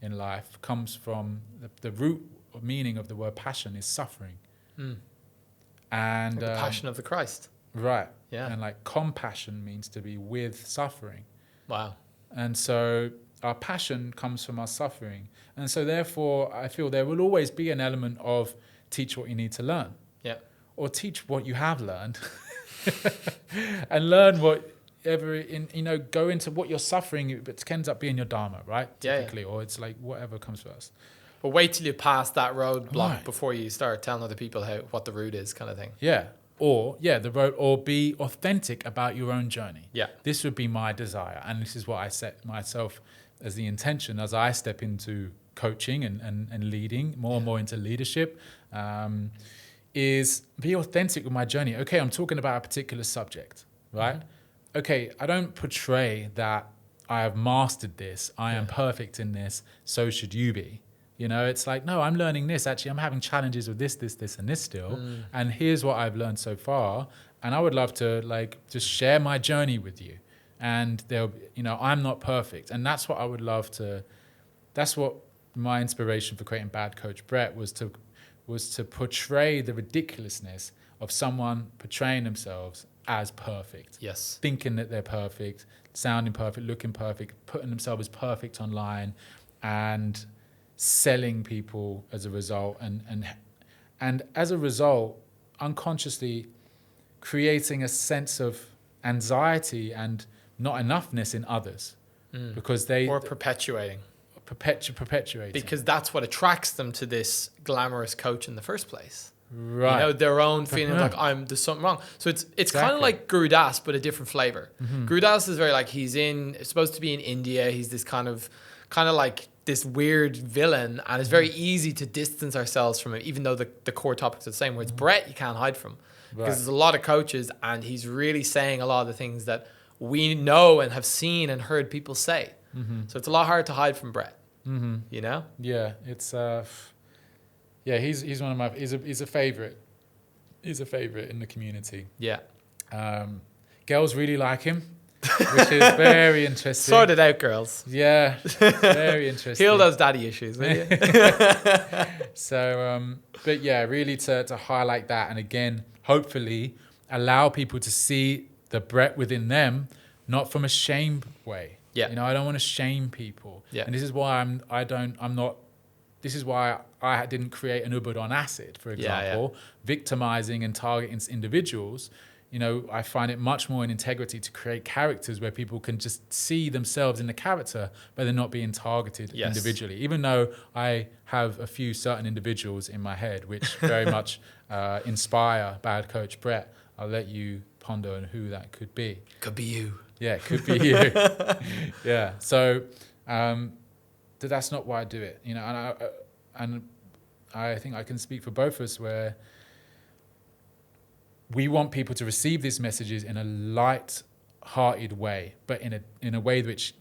Speaker 1: in life comes from the root meaning of the word passion is suffering. And
Speaker 2: like the passion of the Christ.
Speaker 1: Right.
Speaker 2: Yeah.
Speaker 1: And like compassion means to be with suffering.
Speaker 2: Wow.
Speaker 1: And so our passion comes from our suffering. And so therefore, I feel there will always be an element of teach what you need to learn. Yeah. Or teach what you have learned and learn whatever, go into what you're suffering. It ends up being your dharma, right? Typically, or it's like whatever comes first.
Speaker 2: But wait till you pass that roadblock before you start telling other people what the route is, kind of thing.
Speaker 1: Yeah. The road, or be authentic about your own journey. Yeah. This would be my desire. And this is what I set myself as the intention as I step into coaching and leading more and more into leadership. Is be authentic with my journey. Okay, I'm talking about a particular subject, right? Okay, I don't portray that I have mastered this, I am perfect in this, so should you be. You know, it's like, no, I'm learning this. Actually, I'm having challenges with this, and this still. And here's what I've learned so far. And I would love to just share my journey with you. And I'm not perfect. And that's what I would love to, that's what my inspiration for creating Bad Coach Brett was to portray the ridiculousness of someone portraying themselves as perfect. Yes. Thinking that they're perfect, sounding perfect, looking perfect, putting themselves as perfect online, and selling people as a result, and as a result, unconsciously creating a sense of anxiety and not enoughness in others, because
Speaker 2: perpetuating.
Speaker 1: Because
Speaker 2: that's what attracts them to this glamorous coach in the first place.
Speaker 1: Right.
Speaker 2: You know, their own feeling like there's something wrong. So it's kind of like Guru Das, but a different flavor. Guru Das is very like, it's supposed to be in India. He's this kind of like this weird villain, and it's very easy to distance ourselves from him, even though the core topics are the same. Where it's Brett, you can't hide from, because there's a lot of coaches, and he's really saying a lot of the things that we know and have seen and heard people say. So it's a lot hard to hide from Brett. You know? Yeah, it's
Speaker 1: he's one of my he's a favorite. He's a favorite in the community. Yeah. Girls really like him, which is very interesting.
Speaker 2: Sort it out, girls.
Speaker 1: Yeah, very interesting.
Speaker 2: Heal those daddy issues, will you?
Speaker 1: So, but yeah, really to highlight that, and again, hopefully allow people to see the Brett within them, not from a shame way.
Speaker 2: Yeah.
Speaker 1: You know, I don't want to shame people.
Speaker 2: Yeah.
Speaker 1: And this is why this is why I didn't create an Ubud on acid, for example, victimizing and targeting individuals. You know, I find it much more in integrity to create characters where people can just see themselves in the character, but they're not being targeted individually. Even though I have a few certain individuals in my head which very much inspire Bad Coach Brett, I'll let you ponder on who that could be.
Speaker 2: Could be you.
Speaker 1: Yeah, could be you. Yeah. So that's not why I do it. You know, and I think I can speak for both of us where we want people to receive these messages in a light-hearted way, but in a way which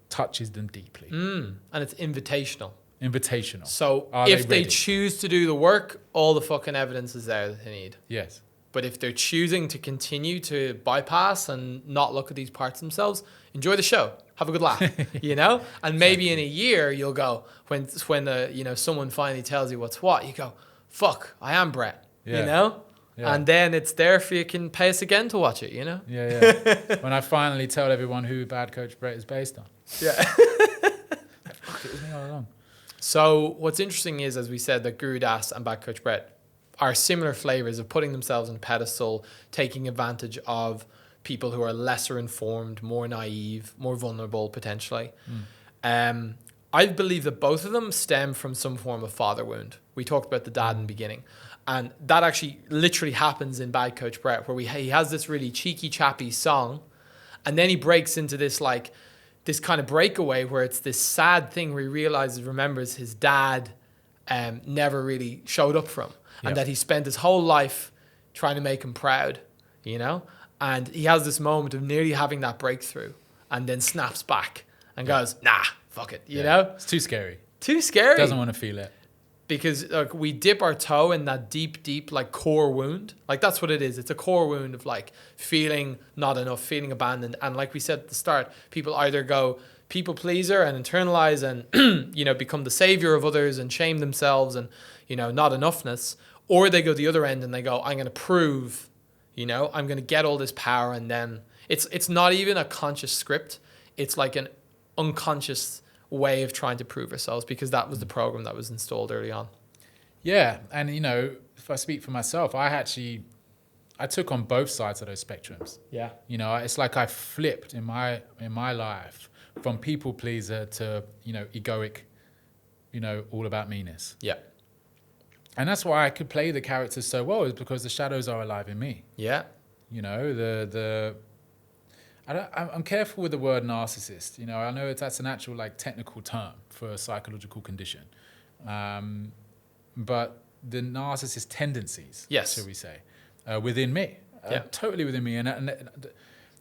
Speaker 1: touches them deeply.
Speaker 2: And it's invitational.
Speaker 1: Invitational.
Speaker 2: So
Speaker 1: Are
Speaker 2: if they
Speaker 1: ready?
Speaker 2: choose to do the work, all the fucking evidence is there that they need.
Speaker 1: Yes.
Speaker 2: But if they're choosing to continue to bypass and not look at these parts themselves, enjoy the show. Have a good laugh, you know? And maybe in a year you'll go, when someone finally tells you what's what, you go, fuck, I am Brett, you know? Yeah. And then it's there for you can pay us again to watch it, you know?
Speaker 1: Yeah. When I finally tell everyone who Bad Coach Brett is based on.
Speaker 2: Yeah.
Speaker 1: Fuck, it was me all along.
Speaker 2: So what's interesting is, as we said, that Guru Das and Bad Coach Brett are similar flavors of putting themselves on a pedestal, taking advantage of people who are lesser informed, more naive, more vulnerable potentially. I believe that both of them stem from some form of father wound. We talked about the dad in the beginning. And that actually literally happens in Bad Coach Brett, where he has this really cheeky, chappy song, and then he breaks into this kind of breakaway where it's this sad thing where he remembers his dad never really showed up for him, and that he spent his whole life trying to make him proud, you know? And he has this moment of nearly having that breakthrough and then snaps back and goes, nah, fuck it, you know?
Speaker 1: It's too scary.
Speaker 2: Too scary.
Speaker 1: Doesn't want to feel it.
Speaker 2: Because we dip our toe in that deep, like core wound. Like that's what it is. It's a core wound of like feeling not enough, feeling abandoned. And like we said at the start, people either go people pleaser and internalize and, you know, become the savior of others and shame themselves and, you know, not enoughness. Or they go the other end and they go, I'm going to prove, you know, I'm going to get all this power. And then it's not even a conscious script. It's like an unconscious way of trying to prove ourselves, because that was the program that was installed early on. Yeah.
Speaker 1: And, you know, if I speak for myself, I took on both sides of those spectrums.
Speaker 2: Yeah.
Speaker 1: You know, it's like I flipped in my life from people pleaser to, you know, egoic, you know, all about meanness.
Speaker 2: Yeah.
Speaker 1: And that's why I could play the characters so well, is because the shadows are alive in me.
Speaker 2: Yeah.
Speaker 1: You know, I'm careful with the word narcissist. You know, I know that's an actual like technical term for a psychological condition, but the narcissist tendencies, shall we say, within me, totally within me. And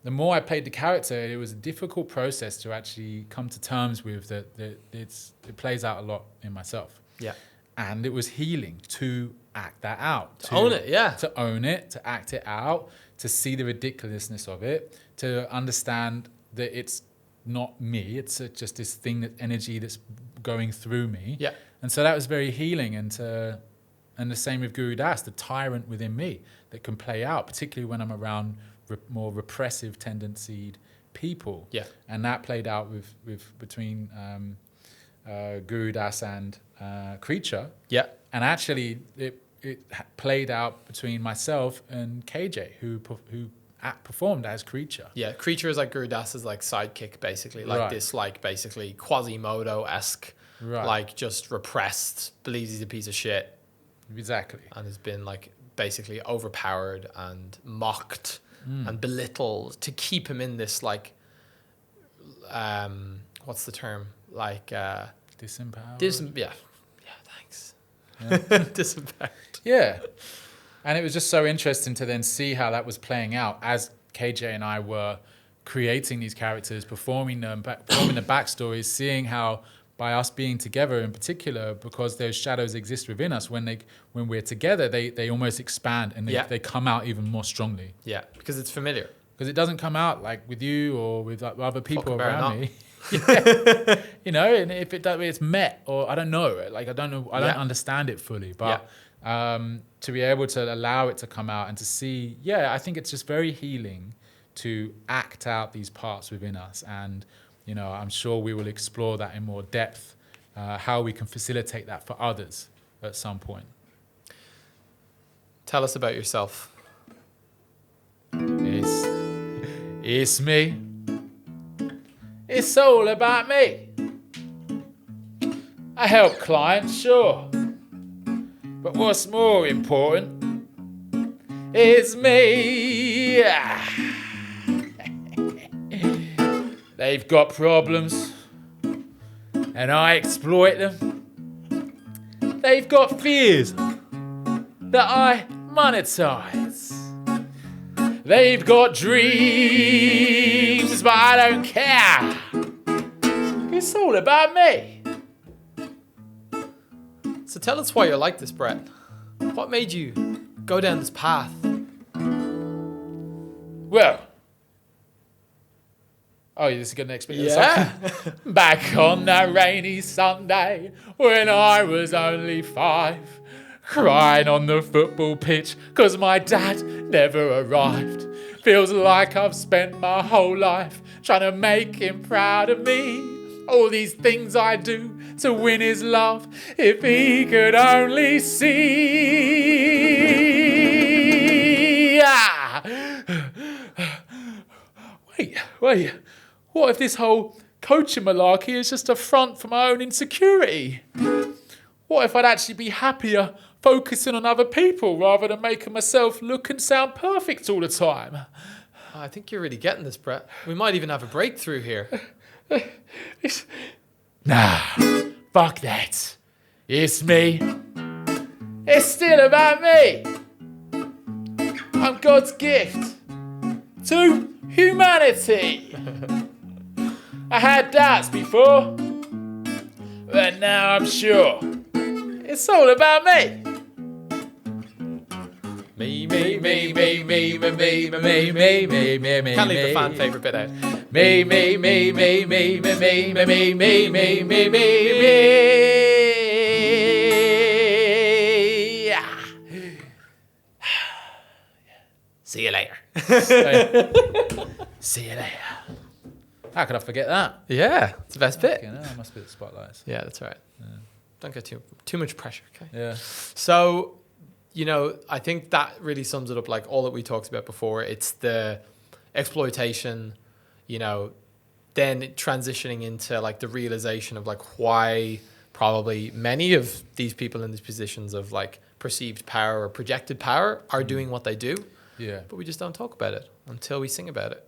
Speaker 1: the more I played the character, it was a difficult process to actually come to terms with that. It plays out a lot in myself.
Speaker 2: Yeah,
Speaker 1: and it was healing to act that out,
Speaker 2: to own it. Yeah,
Speaker 1: to own it, to act it out, to see the ridiculousness of it, to understand that it's not me, it's just this thing, that energy that's going through me.
Speaker 2: Yeah.
Speaker 1: And so that was very healing. And the same with Guru Das, the tyrant within me that can play out, particularly when I'm around more repressive tendencied people.
Speaker 2: Yeah.
Speaker 1: And that played out with between Guru Das and Creature.
Speaker 2: Yeah.
Speaker 1: And actually it played out between myself and KJ, who performed as Creature.
Speaker 2: Yeah, Creature is like Guru Das's like sidekick, basically, like this, like basically Quasimodo-esque, like just repressed, believes he's a piece of shit.
Speaker 1: Exactly.
Speaker 2: And has been like basically overpowered and mocked and belittled to keep him in this like, what's the term? Like
Speaker 1: disempowered.
Speaker 2: Yeah, thanks.
Speaker 1: Yeah.
Speaker 2: Disempowered.
Speaker 1: Yeah. And it was just so interesting to then see how that was playing out as KJ and I were creating these characters, performing them, performing the backstories, seeing how by us being together in particular, because those shadows exist within us, when we're together, they almost expand and they come out even more strongly.
Speaker 2: Yeah, because it's familiar.
Speaker 1: Because it doesn't come out like with you or with like other people around me. You know, and if it does, it's met, or I don't know. Like I don't understand it fully, but to be able to allow it to come out and to see, I think it's just very healing to act out these parts within us. And, I'm sure we will explore that in more depth, how we can facilitate that for others at some point.
Speaker 2: Tell us about yourself.
Speaker 1: It's me. It's all about me. I help clients, sure. But what's more important is me. They've got problems and I exploit them. They've got fears that I monetize. They've got dreams, but I don't care. It's all about me.
Speaker 2: So tell us why you're like this, Brett. What made you go down this path?
Speaker 1: Well, this is going to explain.
Speaker 2: Yeah.
Speaker 1: Back on that rainy Sunday when I was only 5, crying on the football pitch 'cause my dad never arrived. Feels like I've spent my whole life trying to make him proud of me. All these things I do to win his love, if he could only see. Wait. What if this whole coaching malarkey is just a front for my own insecurity? What if I'd actually be happier focusing on other people rather than making myself look and sound perfect all the time?
Speaker 2: I think you're really getting this, Brett. We might even have a breakthrough here.
Speaker 1: Nah, fuck that. It's me. It's still about me. I'm God's gift to humanity. I had doubts before, but now I'm sure it's all about me. Me.
Speaker 2: Can't leave the fan favourite bit out.
Speaker 1: Me.
Speaker 2: See you later.
Speaker 1: See you later. How could I forget that?
Speaker 2: Yeah, it's the best bit.
Speaker 1: I must be the spotlights.
Speaker 2: Yeah, that's right. Yeah. Don't get too much pressure, okay?
Speaker 1: Yeah.
Speaker 2: So, I think that really sums it up, like all that we talked about before. It's the exploitation, then transitioning into like the realization of like why probably many of these people in these positions of like perceived power or projected power are doing what they do.
Speaker 1: Yeah.
Speaker 2: But we just don't talk about it until we sing about it.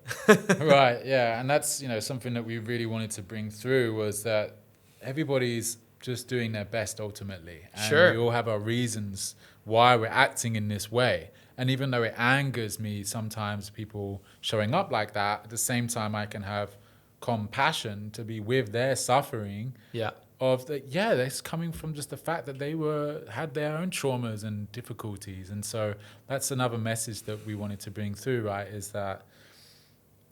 Speaker 1: Right, yeah. And that's, something that we really wanted to bring through was that everybody's just doing their best ultimately. And
Speaker 2: sure.
Speaker 1: We all have our reasons why we're acting in this way. And even though it angers me sometimes people showing up like that, at the same time I can have compassion to be with their suffering.
Speaker 2: Yeah.
Speaker 1: That's coming from just the fact that they had their own traumas and difficulties. And so that's another message that we wanted to bring through, right? Is that,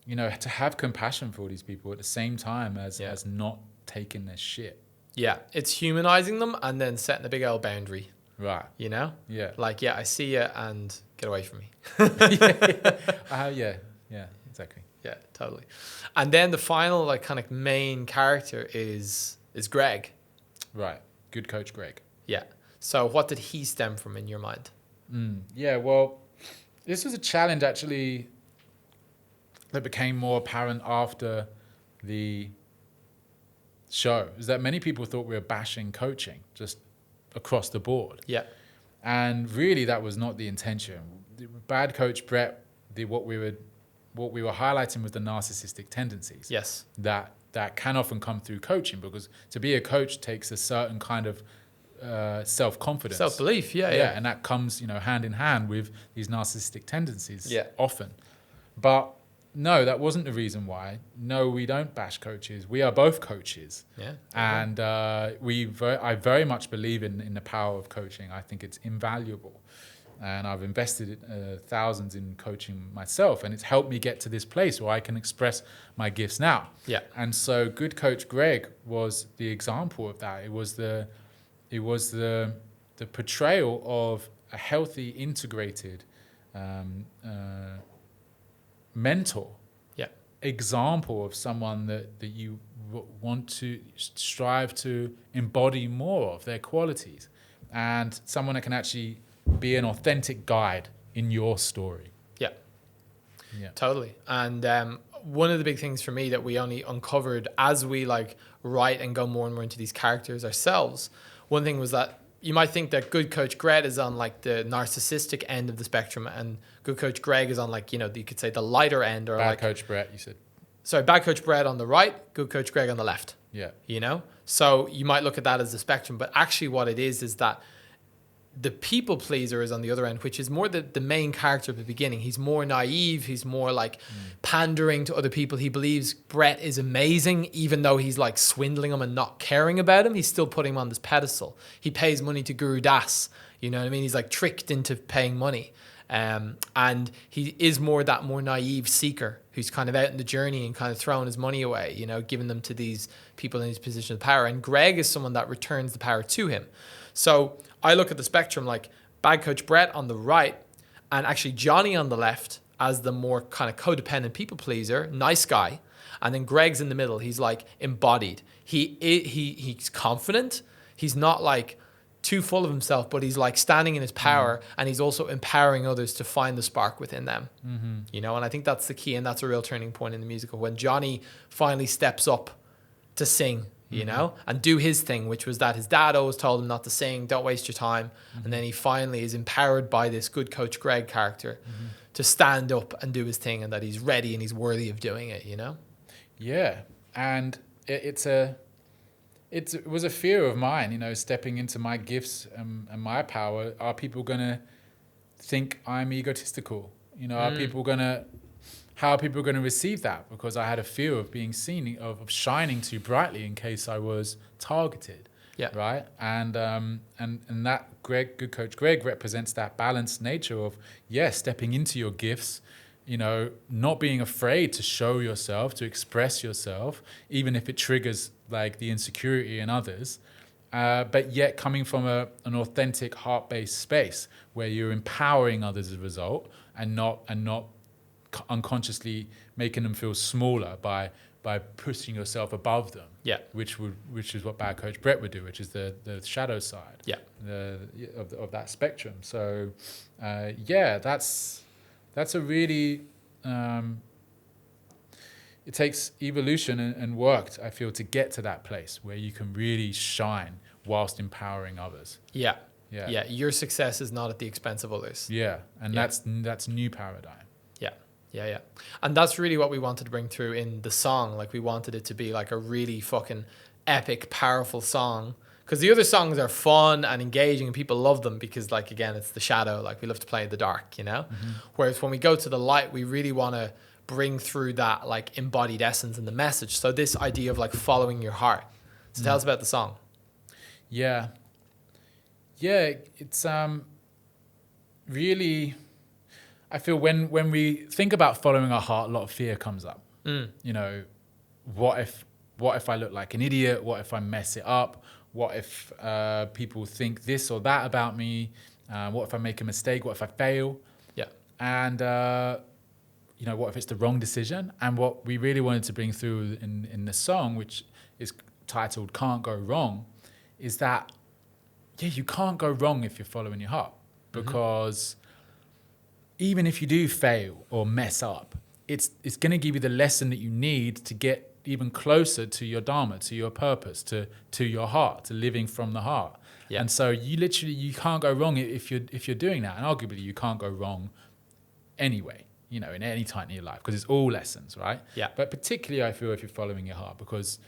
Speaker 1: to have compassion for all these people at the same time as not taking their shit.
Speaker 2: Yeah. It's humanizing them and then setting a big old boundary.
Speaker 1: Right.
Speaker 2: Yeah. Like, I see you and get away from me.
Speaker 1: Yeah, exactly.
Speaker 2: Yeah, totally. And then the final, like, kind of main character is Greg.
Speaker 1: Right. Good coach Greg.
Speaker 2: Yeah. So what did he stem from in your mind?
Speaker 1: Yeah, well, this was a challenge actually that became more apparent after the show. Is that many people thought we were bashing coaching just across the board.
Speaker 2: Yeah.
Speaker 1: And really that was not the intention. Bad coach Brett, what we were highlighting was the narcissistic tendencies.
Speaker 2: Yes.
Speaker 1: That can often come through coaching, because to be a coach takes a certain kind of self-confidence.
Speaker 2: Self-belief, yeah.
Speaker 1: And that comes, hand in hand with these narcissistic tendencies often. But no, that wasn't the reason why. No, we don't bash coaches. We are both coaches.
Speaker 2: Yeah.
Speaker 1: And I very much believe in the power of coaching. I think it's invaluable. And I've invested thousands in coaching myself, and it's helped me get to this place where I can express my gifts now.
Speaker 2: Yeah.
Speaker 1: And so good coach Greg was the example of that. It was the the portrayal of a healthy, integrated mentor, example of someone that you want to strive to embody more of their qualities, and someone that can actually be an authentic guide in your story.
Speaker 2: Yeah, totally. And one of the big things for me that we only uncovered as we like write and go more and more into these characters ourselves, one thing was that you might think that Good Coach Greg is on like the narcissistic end of the spectrum, and Good Coach Greg is on like, you know, you could say the lighter end, or
Speaker 1: Bad Coach Brett, you said.
Speaker 2: Sorry, Bad Coach Brett on the right, Good Coach Greg on the left.
Speaker 1: Yeah.
Speaker 2: You know? So you might look at that as the spectrum, but actually what it is that the people pleaser is on the other end, which is more the main character at the beginning. He's more naive. He's more like pandering to other people. He believes Brett is amazing, even though he's like swindling him and not caring about him. He's still putting him on this pedestal. He pays money to Guru Das. You know what I mean? He's like tricked into paying money. And he is more naive seeker who's kind of out in the journey and kind of throwing his money away, you know, giving them to these people in his position of power. And Greg is someone that returns the power to him. So I look at the spectrum like Bad Coach Brett on the right, and actually Johnny on the left as the more kind of codependent people pleaser, nice guy. And then Greg's in the middle. He's like embodied. He's confident. He's not like too full of himself, but he's like standing in his power, and he's also empowering others to find the spark within them. You know, and I think that's the key, and that's a real turning point in the musical when Johnny finally steps up to sing, you know, and do his thing, which was that his dad always told him not to sing, don't waste your time. And then he finally is empowered by this Good Coach Greg character to stand up and do his thing, and that he's ready and he's worthy of doing it, you know?
Speaker 1: Yeah. And it was a fear of mine, you know, stepping into my gifts and my power. Are people going to think I'm egotistical? You know, how are people going to receive that? Because I had a fear of being seen, of shining too brightly in case I was targeted. Yeah. Right. And that Good Coach Greg represents that balanced nature of, stepping into your gifts, you know, not being afraid to show yourself, to express yourself, even if it triggers like the insecurity in others, but yet coming from an authentic heart-based space where you're empowering others as a result, and not unconsciously making them feel smaller by pushing yourself above them. Yeah. Which is what Bad Coach Brett would do, which is the shadow side. Yeah. Of that spectrum. So that's a really it takes evolution and work, I feel, to get to that place where you can really shine whilst empowering others. Yeah. Your success is not at the expense of others. Yeah. And that's new paradigm. Yeah. And that's really what we wanted to bring through in the song. Like, we wanted it to be like a really fucking epic, powerful song. Because the other songs are fun and engaging and people love them because, like, again, it's the shadow. Like, we love to play in the dark, you know? Whereas when we go to the light, we really want to bring through that, like, embodied essence and the message. So this idea of, like, following your heart. So tell us about the song. Yeah, it's really... I feel when we think about following our heart, a lot of fear comes up. You know, what if I look like an idiot? What if I mess it up? What if people think this or that about me? What if I make a mistake? What if I fail? Yeah. And, you know, what if it's the wrong decision? And what we really wanted to bring through in the song, which is titled Can't Go Wrong, is that, you can't go wrong if you're following your heart. Because even if you do fail or mess up, it's going to give you the lesson that you need to get even closer to your dharma, to your purpose, to your heart, to living from the heart. Yeah. And so you can't go wrong if you're doing that. And arguably you can't go wrong anyway, you know, in any time in your life, because it's all lessons, right? Yeah. But particularly I feel if you're following your heart, because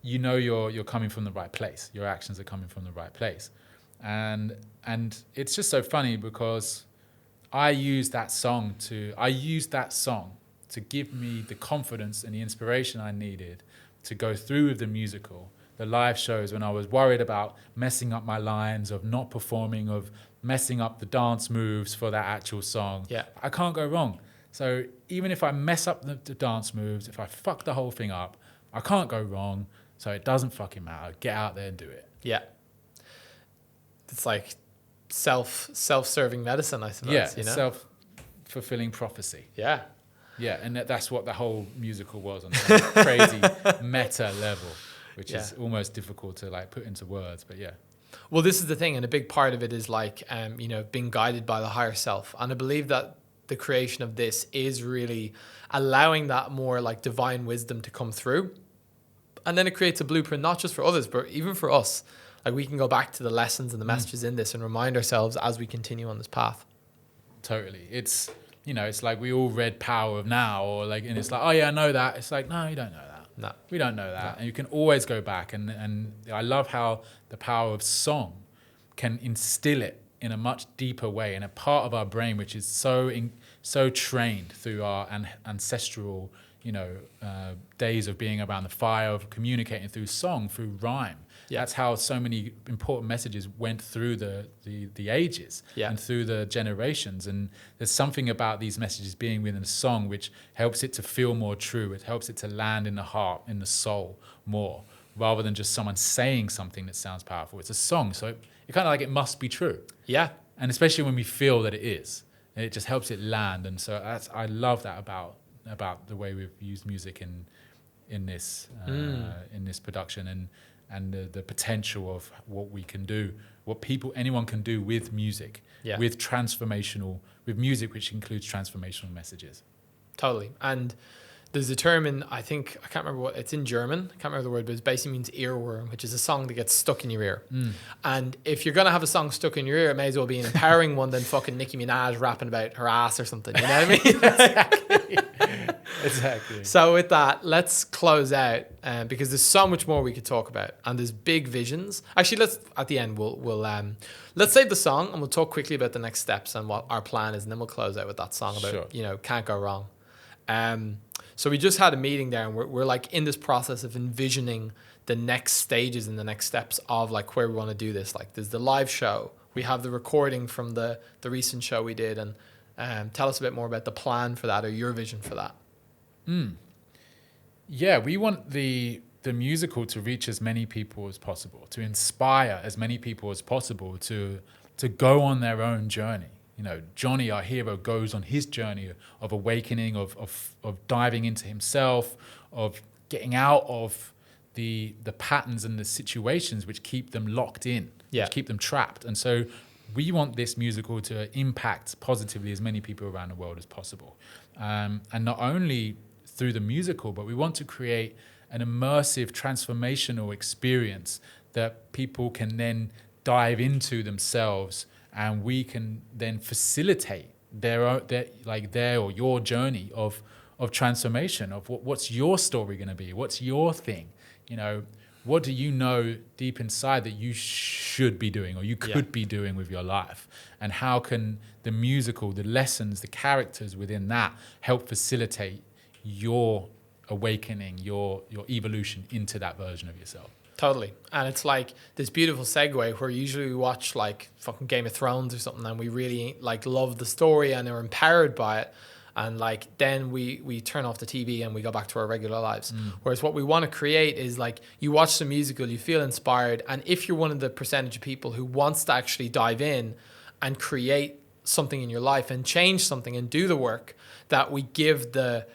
Speaker 1: you know you're coming from the right place. Your actions are coming from the right place. And it's just so funny because I used that song to give me the confidence and the inspiration I needed to go through with the musical, the live shows, when I was worried about messing up my lines, of not performing, of messing up the dance moves for that actual song. Yeah. I can't go wrong. So even if I mess up the dance moves, if I fuck the whole thing up, I can't go wrong. So it doesn't fucking matter. Get out there and do it. Yeah.
Speaker 2: it's like self-serving medicine, I suppose.
Speaker 1: Yeah,
Speaker 2: you know?
Speaker 1: self-fulfilling prophecy.
Speaker 2: Yeah.
Speaker 1: Yeah, and that's what the whole musical was on some crazy meta level, which is almost difficult to like put into words. But yeah.
Speaker 2: Well, this is the thing, and a big part of it is like, being guided by the higher self. And I believe that the creation of this is really allowing that more like divine wisdom to come through. And then it creates a blueprint, not just for others, but even for us. Like we can go back to the lessons and the messages in this and remind ourselves as we continue on this path.
Speaker 1: Totally. It's like we all read Power of Now, or like, and it's like, oh yeah, I know that. It's like, no, you don't know that.
Speaker 2: No.
Speaker 1: We don't know that.
Speaker 2: No.
Speaker 1: And you can always go back. And I love how the power of song can instill it in a much deeper way, in a part of our brain which is so trained through our ancestral, days of being around the fire, of communicating through song, through rhyme. Yeah. That's how so many important messages went through the ages and through the generations. And there's something about these messages being within a song which helps it to feel more true. It helps it to land in the heart, in the soul more, rather than just someone saying something that sounds powerful. It's a song, so it kind of like it must be true. Yeah. And especially when we feel that it is, it just helps it land. And so I love that about the way we've used music in this production, and the potential of what we can do, what anyone can do with music, with music which includes transformational messages.
Speaker 2: Totally. And there's a term I can't remember what, it's in German, I can't remember the word, but it basically means earworm, which is a song that gets stuck in your ear. And if you're going to have a song stuck in your ear, it may as well be an empowering one than fucking Nicki Minaj rapping about her ass or something, you know what I mean?
Speaker 1: Exactly.
Speaker 2: So with that, let's close out, because there's so much more we could talk about, and there's big visions. Actually, at the end let's save the song and we'll talk quickly about the next steps and what our plan is, and then we'll close out with that song about can't go wrong. So we just had a meeting there, and we're like in this process of envisioning the next stages and the next steps of like where we want to do this. Like there's the live show, we have the recording from the recent show we did, and tell us a bit more about the plan for that, or your vision for that.
Speaker 1: Yeah, we want the musical to reach as many people as possible, to inspire as many people as possible to go on their own journey. Johnny, our hero, goes on his journey of awakening, of diving into himself, of getting out of the patterns and the situations which keep them locked in, which keep them trapped. And so we want this musical to impact positively as many people around the world as possible. And not only through the musical, but we want to create an immersive, transformational experience that people can then dive into themselves, and we can then facilitate their or your journey of transformation, of what's your story going to be, what's your thing, what do you know deep inside that you should be doing or you could be doing with your life, and how can the musical, the lessons, the characters within that help facilitate your awakening, your evolution into that version of yourself.
Speaker 2: Totally. And it's like this beautiful segue where usually we watch like fucking Game of Thrones or something, and we really like love the story and are empowered by it, and like then we turn off the TV and we go back to our regular lives. Whereas what we want to create is like, you watch the musical, you feel inspired, and if you're one of the percentage of people who wants to actually dive in and create something in your life and change something and do the work, that we give the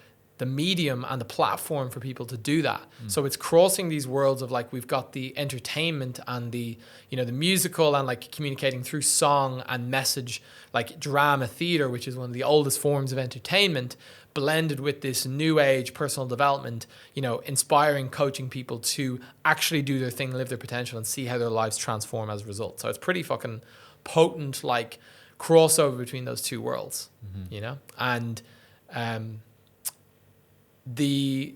Speaker 2: medium and the platform for people to do that. So it's crossing these worlds of like, we've got the entertainment and the the musical, and like communicating through song and message, like drama theater, which is one of the oldest forms of entertainment, blended with this new age personal development, inspiring, coaching people to actually do their thing, live their potential, and see how their lives transform as a result. So it's pretty fucking potent, like crossover between those two worlds, and the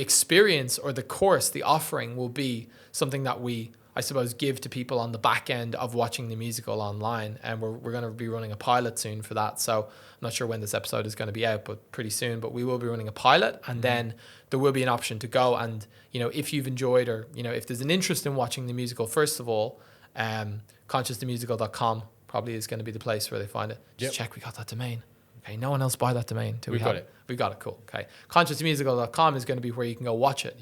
Speaker 2: experience or the course, the offering, will be something that we, I suppose, give to people on the back end of watching the musical online. And we're going to be running a pilot soon for that. So I'm not sure when this episode is going to be out, but pretty soon. But we will be running a pilot, and then there will be an option to go. And, if you've enjoyed, or, if there's an interest in watching the musical, first of all, consciousthemusical.com probably is going to be the place where they find it. Just check we got that domain. Okay, no one else buy that domain.
Speaker 1: We've got it.
Speaker 2: We've got it, cool. Okay. Consciousthemusical.com is going to be where you can go watch it,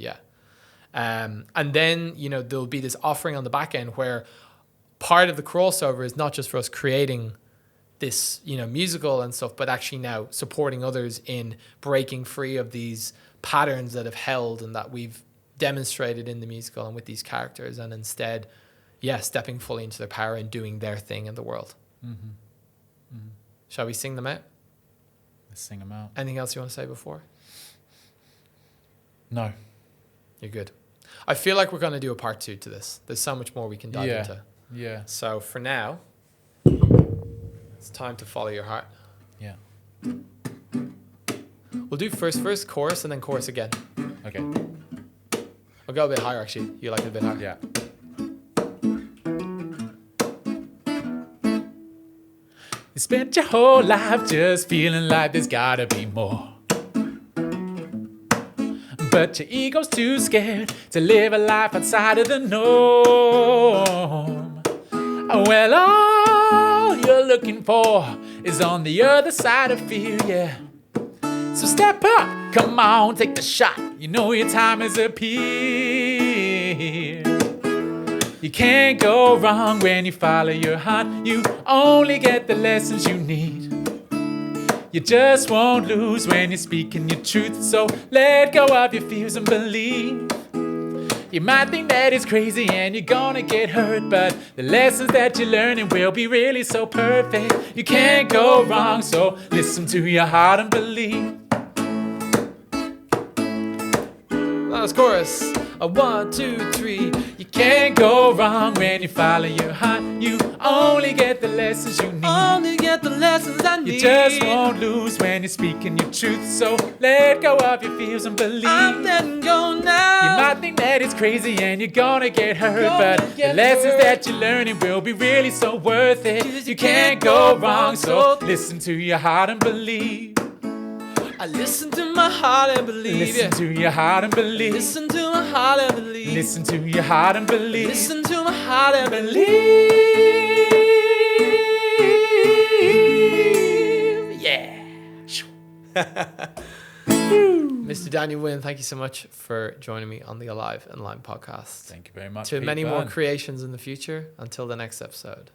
Speaker 2: And then, there'll be this offering on the back end where part of the crossover is not just for us creating this, you know, musical and stuff, but actually now supporting others in breaking free of these patterns that have held and that we've demonstrated in the musical and with these characters, and instead, stepping fully into their power and doing their thing in the world. Shall we sing them out?
Speaker 1: Let's sing them out.
Speaker 2: Anything else you want to say before?
Speaker 1: No.
Speaker 2: You're good. I feel like we're going to do a part 2 to this. There's so much more we can dive into.
Speaker 1: Yeah.
Speaker 2: So for now, it's time to follow your heart.
Speaker 1: Yeah.
Speaker 2: We'll do first chorus and then chorus again.
Speaker 1: Okay.
Speaker 2: I'll go a bit higher, actually. You like it a bit higher?
Speaker 1: Yeah. You spent your whole life just feeling like there's gotta be more. But your ego's too scared to live a life outside of the norm. Well, all you're looking for is on the other side of fear, yeah. So step up, come on, take the shot. You know your time has appeared. You can't go wrong when you follow your heart. You only get the lessons you need. You just won't lose when you're speaking your truth. So let go of your fears and believe. You might think that it's crazy and you're gonna get hurt, but the lessons that you're learning will be really so perfect. You can't go wrong, so listen to your heart and believe.
Speaker 2: Last chorus. 1, 2, 3.
Speaker 1: You can't go wrong when you follow your heart. You only get the lessons you need.
Speaker 2: Only get the lessons I need.
Speaker 1: You just won't lose when you're speaking your truth. So let go of your fears and believe.
Speaker 2: I'm letting go now.
Speaker 1: You might think that it's crazy and you're gonna get hurt, but the lessons that you're learning will be really so worth it. You can't go wrong, so listen to your heart and believe.
Speaker 2: I listen to my heart and believe.
Speaker 1: Listen to your heart and believe.
Speaker 2: Listen to my heart and believe.
Speaker 1: Listen to your heart and believe.
Speaker 2: Listen to my heart and believe.
Speaker 1: Yeah.
Speaker 2: Mr. Daniel Winn, thank you so much for joining me on the Alive and Lime podcast.
Speaker 1: Thank you very much.
Speaker 2: To
Speaker 1: Pete
Speaker 2: many
Speaker 1: Byrne.
Speaker 2: more creations in the future. Until the next episode.